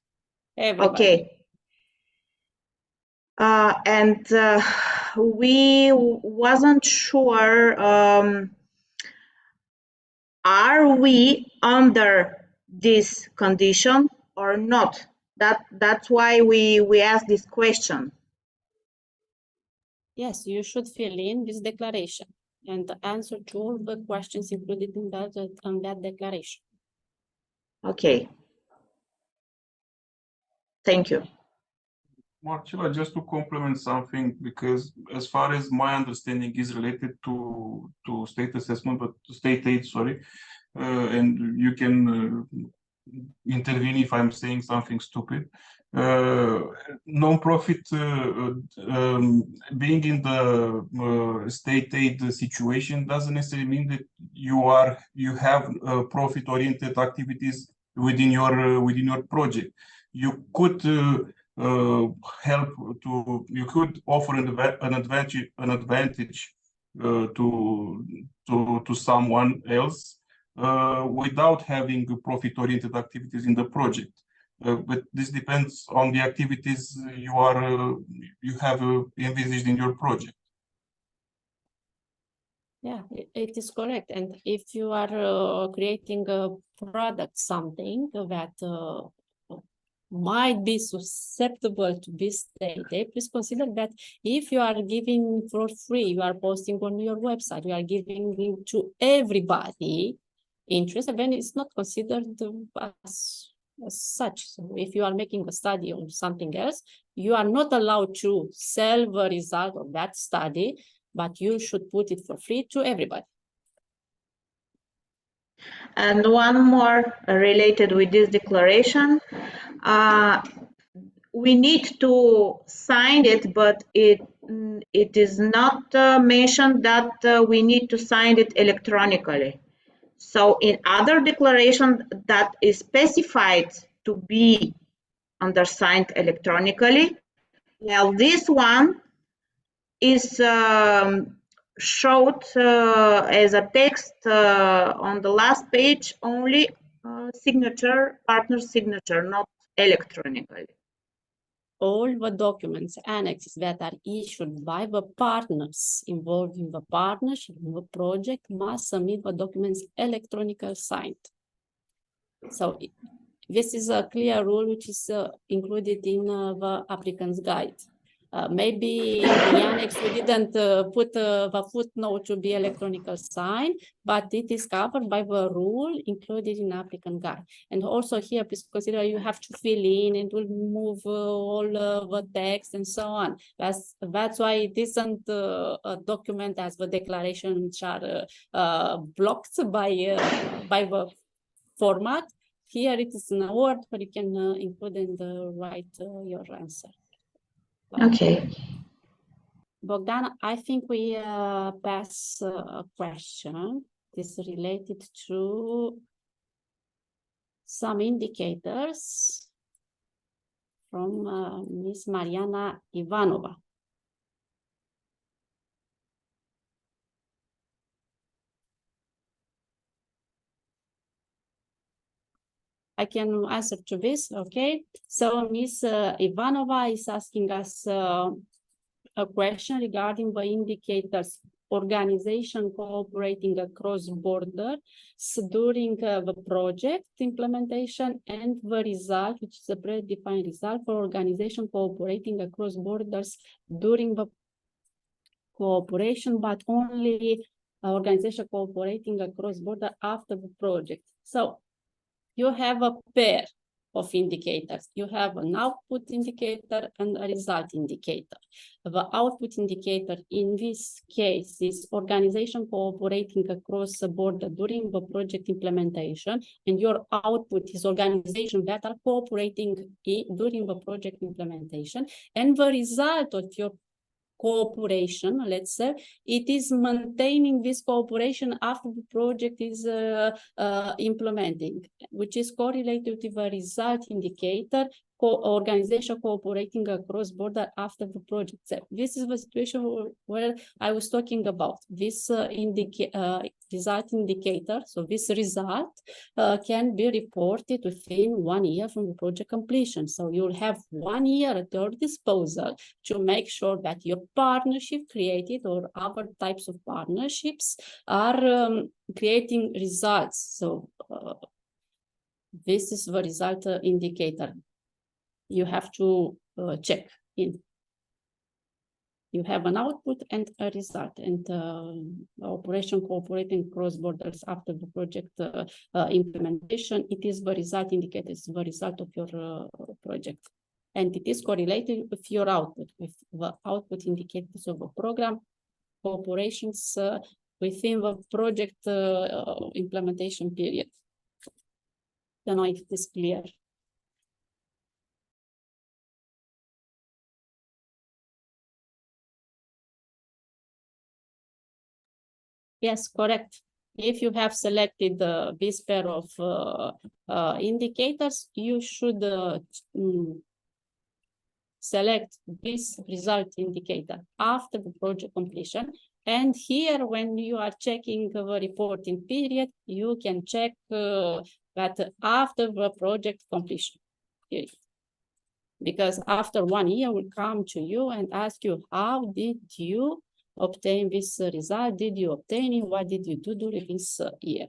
Everybody. Okay. And we wasn't sure, are we under this condition or not? That's why we asked this question. Yes, you should fill in this declaration and answer to all the questions included in that declaration. Okay. Thank you. Marcela, just to complement something, because as far as my understanding is related to state assessment, but to state aid, sorry, and you can intervene if I'm saying something stupid. Non-profit being in the state aid situation doesn't necessarily mean that you have profit-oriented activities within your project. You could you could offer an advantage to someone else without having profit-oriented activities in the project. But this depends on the activities you have envisaged in your project. Yeah, it is correct. And if you are creating a product, something that might be susceptible to be state aid, please consider that if you are giving for free, you are posting on your website, you are giving to everybody interest, then it's not considered as such. So if you are making a study on something else, you are not allowed to sell the result of that study, but you should put it for free to everybody. And one more related with this declaration. We need to sign it, but it is not mentioned that we need to sign it electronically. So in other declaration that is specified to be undersigned electronically, well, this one is showed as a text on the last page, only signature, partner signature, not electronically. All the documents, annexes that are issued by the partners involved in the partnership, in the project, must submit the documents electronically signed. So this is a clear rule which is included in the applicant's guide. Maybe in the annex we didn't put the footnote to be electronical sign, but it is covered by the rule included in applicant guide. And also here, please consider you have to fill in and will move all the text and so on. That's why it isn't a document as the declaration which are blocked by the format. Here it is in a Word, but you can include and write your answer. Okay. Bogdan, I think we pass a question. This is related to some indicators from Ms. Mariana Ivanova. I can answer to this, okay? So Ms. Ivanova is asking us a question regarding the indicators, organization cooperating across borders during the project implementation, and the result, which is a predefined result for organization cooperating across borders during the cooperation, but only organization cooperating across borders after the project. So you have a pair of indicators. You have an output indicator and a result indicator. The output indicator in this case is organization cooperating across the border during the project implementation, and your output is organization that are cooperating during the project implementation, and the result of your cooperation, let's say, it is maintaining this cooperation after the project is implementing, which is correlated with the result indicator, organization cooperating across border after the project. So this is the situation where I was talking about. This result indicator, so this result can be reported within 1 year from the project completion. So you'll have 1 year at your disposal to make sure that your partnership created or other types of partnerships are creating results. So this is the result indicator. You have to check in. You have an output and a result, and operation cooperating cross borders after the project implementation. It is the result indicator, it's the result of your project. And it is correlated with your output, with the output indicators of a program, operations within the project implementation period. Don't know if it is clear. Yes, correct. If you have selected this pair of indicators, you should select this result indicator after the project completion. And here, when you are checking the reporting period, you can check that after the project completion period. Because after 1 year, we'll come to you and ask you, how did you obtain this result? Did you obtain it? What did you do during this year?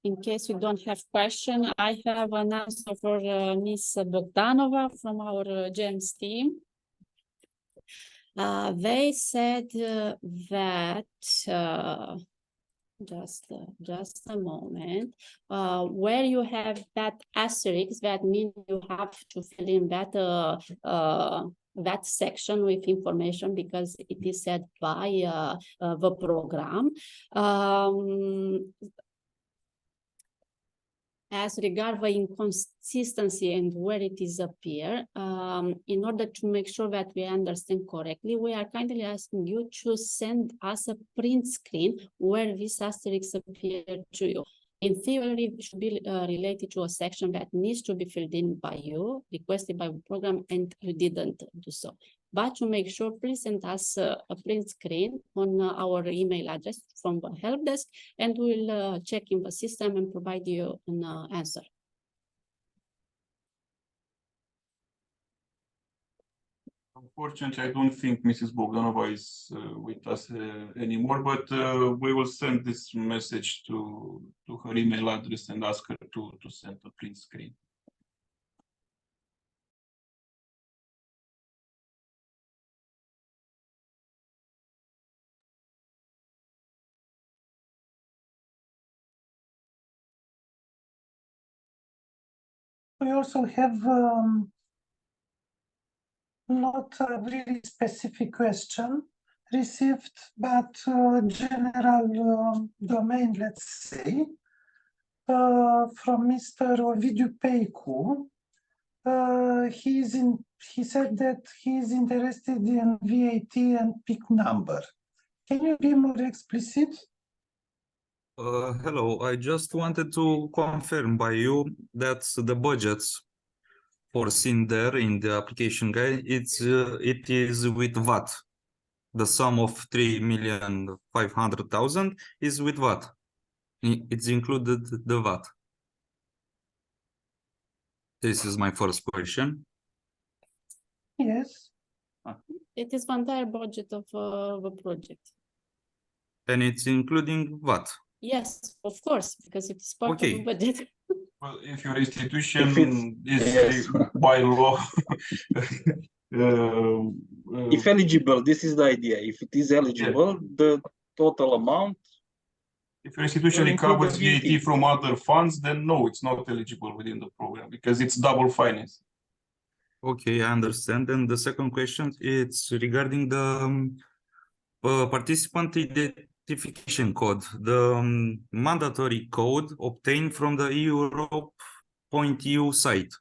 In case you don't have question, I have an answer for Ms. Bogdanova from our GEMS team. They said that, just a moment, where you have that asterisk, that means you have to fill in that section with information because it is said by the program. As regard the inconsistency and where it is appear, in order to make sure that we understand correctly, we are kindly asking you to send us a print screen where this asterisk appear to you. In theory, it should be related to a section that needs to be filled in by you, requested by the program, and you didn't do so. But to make sure, please send us a print screen on our email address from the help desk, and we'll check in the system and provide you an answer. Unfortunately, I don't think Mrs. Bogdanova is with us anymore, but we will send this message to her email address and ask her to send a print screen. We also have not a really specific question received, but general domain, let's say, from Mr. Ovidiu Peicu. He said that he is interested in VAT and PIC number. Can you be more explicit? Hello, I just wanted to confirm by you that the budgets foreseen there in the application guide, it is with VAT. The sum of 3,500,000 is with VAT. It's included the VAT. This is my first question. Yes. It is the entire budget of the project. And it's including VAT. Yes, of course, because it is part of the budget. Well, if your institution is by law, if eligible, this is the idea. If it is eligible, the total amount. If your institution Will include recovers the VAT from other funds, then no, it's not eligible within the program because it's double finance. Okay, I understand. And the second question, it's regarding the participant identification code, the mandatory code obtained from the Europe.eu site.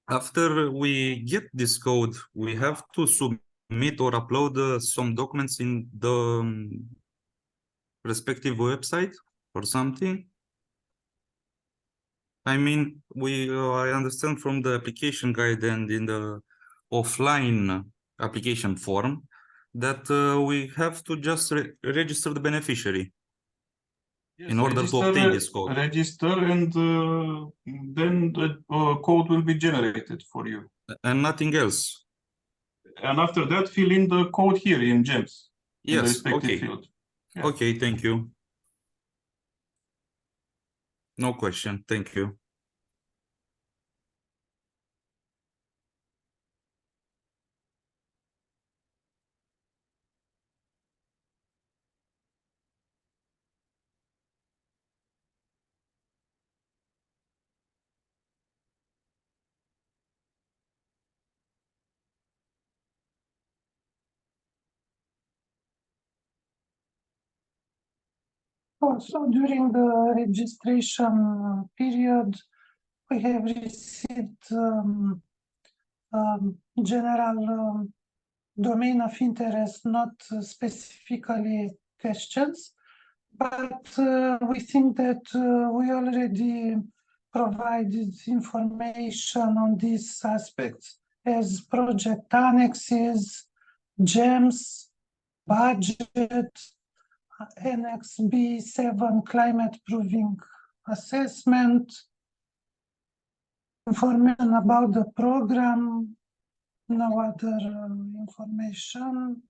After we get this code, we have to submit or upload some documents in the respective website or something. I mean, I understand from the application guide and in the offline application form that we have to just register the beneficiary in order to obtain this code. Register and then the code will be generated for you. And nothing else. And after that, fill in the code here in GEMS. In the Yes, respective okay. field. Yeah. Okay, thank you. No question, thank you. Also, during the registration period, we have received general domain of interest, not specifically questions, but we think that we already provided information on these aspects as project annexes, GEMS, budget, Annex B7 climate proving assessment, information about the program, no other information,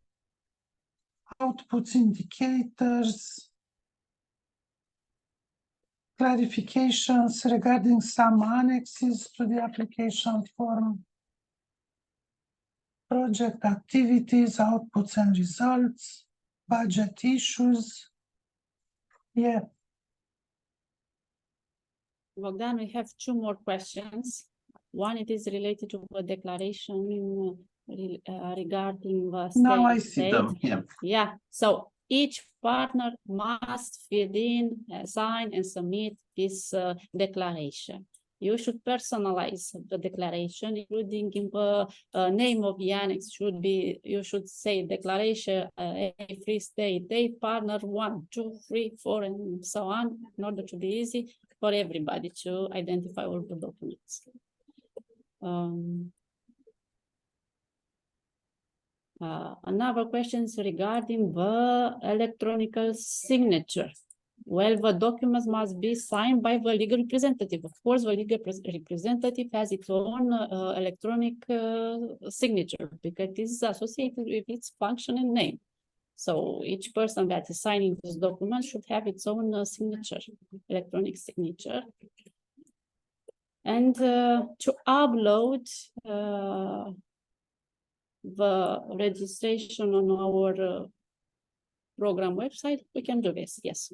outputs indicators, clarifications regarding some annexes to the application form, project activities, outputs and results, budget issues. Yeah. Bogdan, we have two more questions. One, it is related to a declaration regarding the Now I state see aid. them, yeah. Yeah, so each partner must fill in, sign and submit this declaration. You should personalize the declaration, including in the name of the annex should be, you should say declaration, a free state, a partner 1, 2, 3, 4, and so on, in order to be easy for everybody to identify all the documents. Another question is regarding the electronic signature. Well, the documents must be signed by the legal representative. Of course, the legal representative has its own electronic signature because it is associated with its function and name. So each person that is signing this document should have its own signature, electronic signature. And to upload the registration on our program website, we can do this, yes.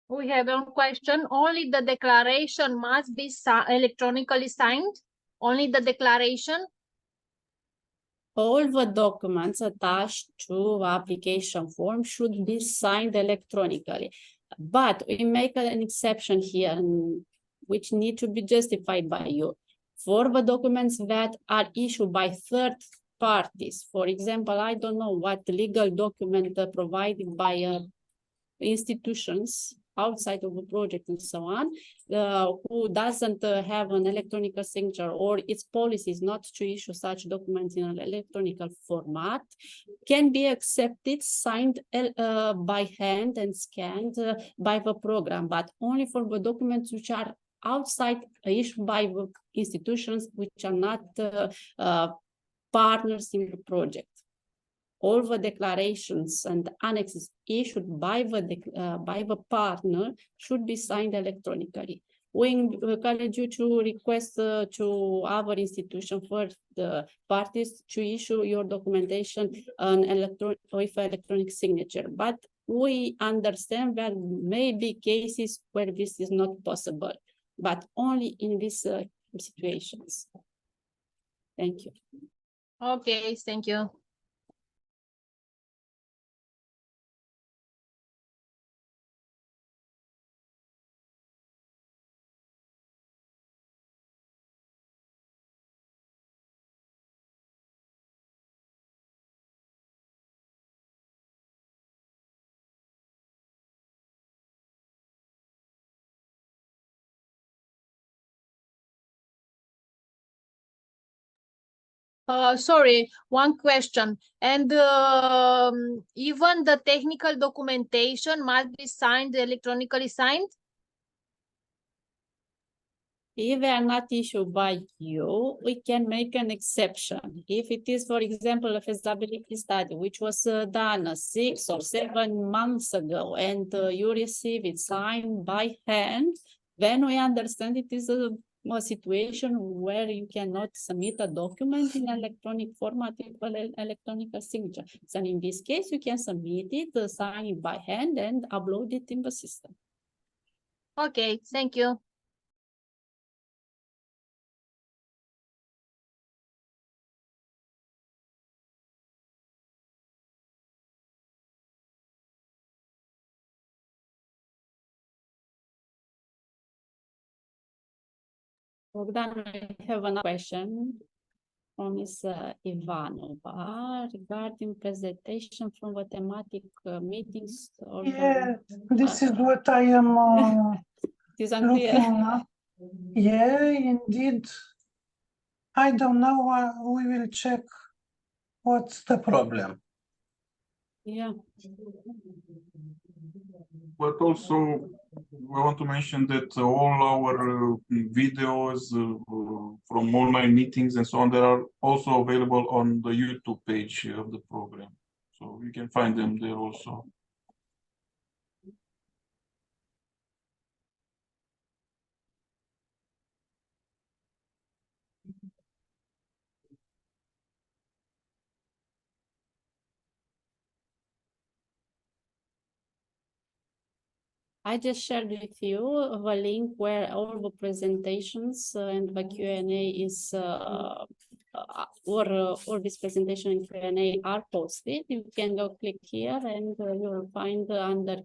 We have one question. Only the declaration must be electronically signed? Only the declaration? All the documents attached to the application form should be signed electronically. But we make an exception here, which need to be justified by you. For the documents that are issued by third parties, for example, I don't know what legal document provided by institutions outside of the project and so on, who doesn't have an electronic signature or its policy is not to issue such documents in an electronic format, can be accepted, signed by hand and scanned by the program, but only for the documents which are outside issued by the institutions which are not partners in the project. All the declarations and annexes issued by the partner should be signed electronically. We encourage you to request to our institution for the parties to issue your documentation with electronic signature. But we understand there may be cases where this is not possible, but only in these situations. Thank you. Okay, thank you. Sorry, one question. And even the technical documentation must be signed, electronically signed? If they are not issued by you, we can make an exception. If it is, for example, a feasibility study, which was done 6 or 7 months ago, and you receive it signed by hand, then we understand it is a situation where you cannot submit a document in electronic format with electronic signature. So in this case, you can submit it, sign it by hand, and upload it in the system. Okay, thank you. Bogdan, I have another question from Ms. Ivanova regarding presentation from the thematic meetings. Yeah, this is what I am It is unclear. looking at. Yeah, indeed. I don't know. We will check what's the problem. Yeah. But also, we want to mention that all our videos from online meetings and so on, they are also available on the YouTube page of the program. So you can find them there also. I just shared with you the link where all the presentations and the Q&A is, or this presentation and Q&A are posted. You can go click here and you will find under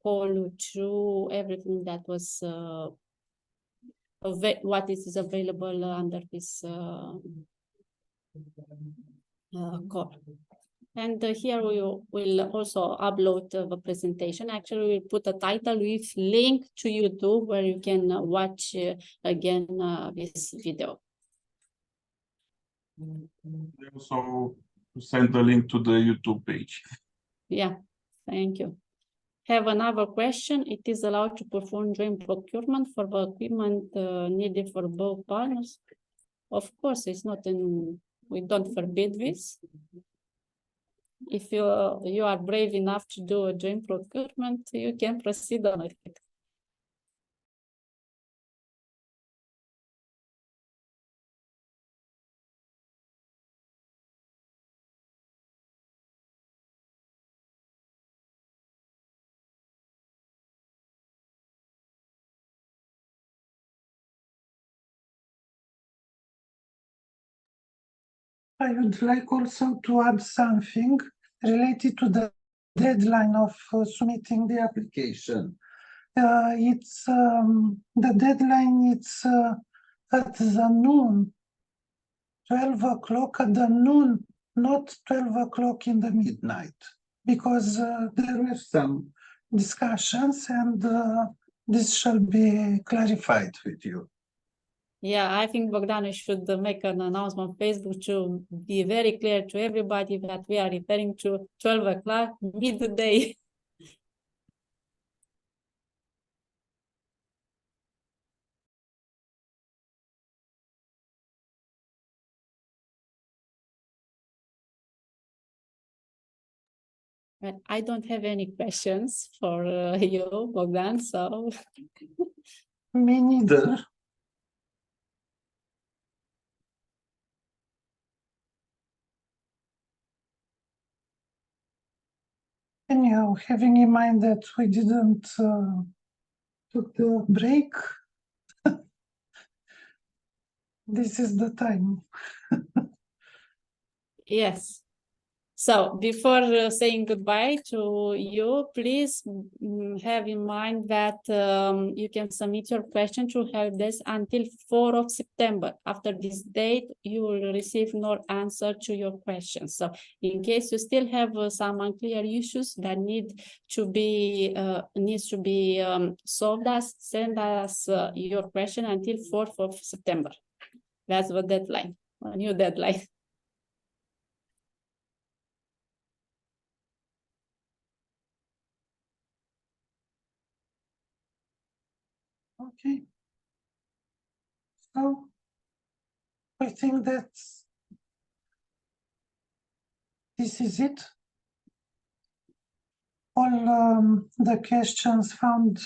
call to everything that was, what is available under this call. And here we will also upload the presentation. Actually, we'll put a title with link to YouTube where you can watch again this video. Also send the link to the YouTube page. Yeah, thank you. Have another question. It is allowed to perform joint procurement for the equipment needed for both partners. Of course, it's not in, we don't forbid this. If you are brave enough to do a joint procurement, you can proceed on it. I would like also to add something related to the deadline of submitting the application. It's the deadline, it's at the noon, 12 o'clock at the noon, not 12 o'clock in the midnight, because there were some discussions, and this shall be clarified with you. Yeah, I think Bogdan should make an announcement on Facebook to be very clear to everybody that we are referring to 12 o'clock midday. But I don't have any questions for you, Bogdan, so. Me neither. Anyhow, having in mind that we didn't took the break, this is the time. Yes. So before saying goodbye to you, please have in mind that you can submit your question to helpdesk until 4 of September. After this date, you will receive no answer to your questions. So in case you still have some unclear issues that needs to be solved, send us your question until 4th of September. That's the deadline, a new deadline. Okay. So I think that this is it. All the questions found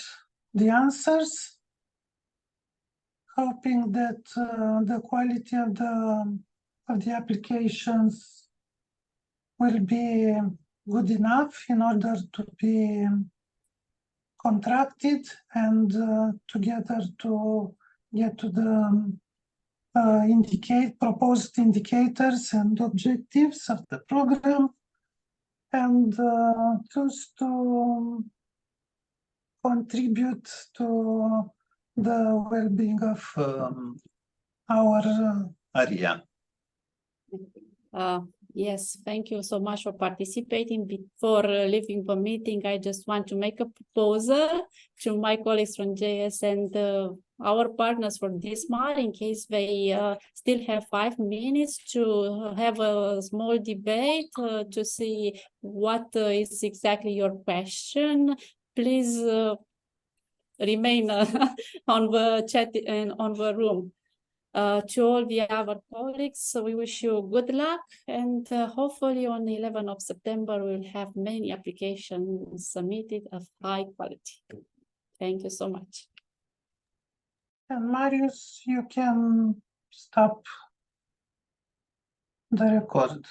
the answers. Hoping that the quality of the applications will be good enough in order to be contracted and together to get to the proposed indicators and objectives of the program, and just to contribute to the well-being of our area. Yes, thank you so much for participating. Before leaving the meeting, I just want to make a proposal to my colleagues from JS and our partners for this month, in case they still have 5 minutes to have a small debate to see what is exactly your question. Please remain on the chat and on the room. To all the other colleagues, so we wish you good luck, and hopefully on the 11th of September we'll have many applications submitted of high quality. Thank you so much. And Marius, you can stop the record.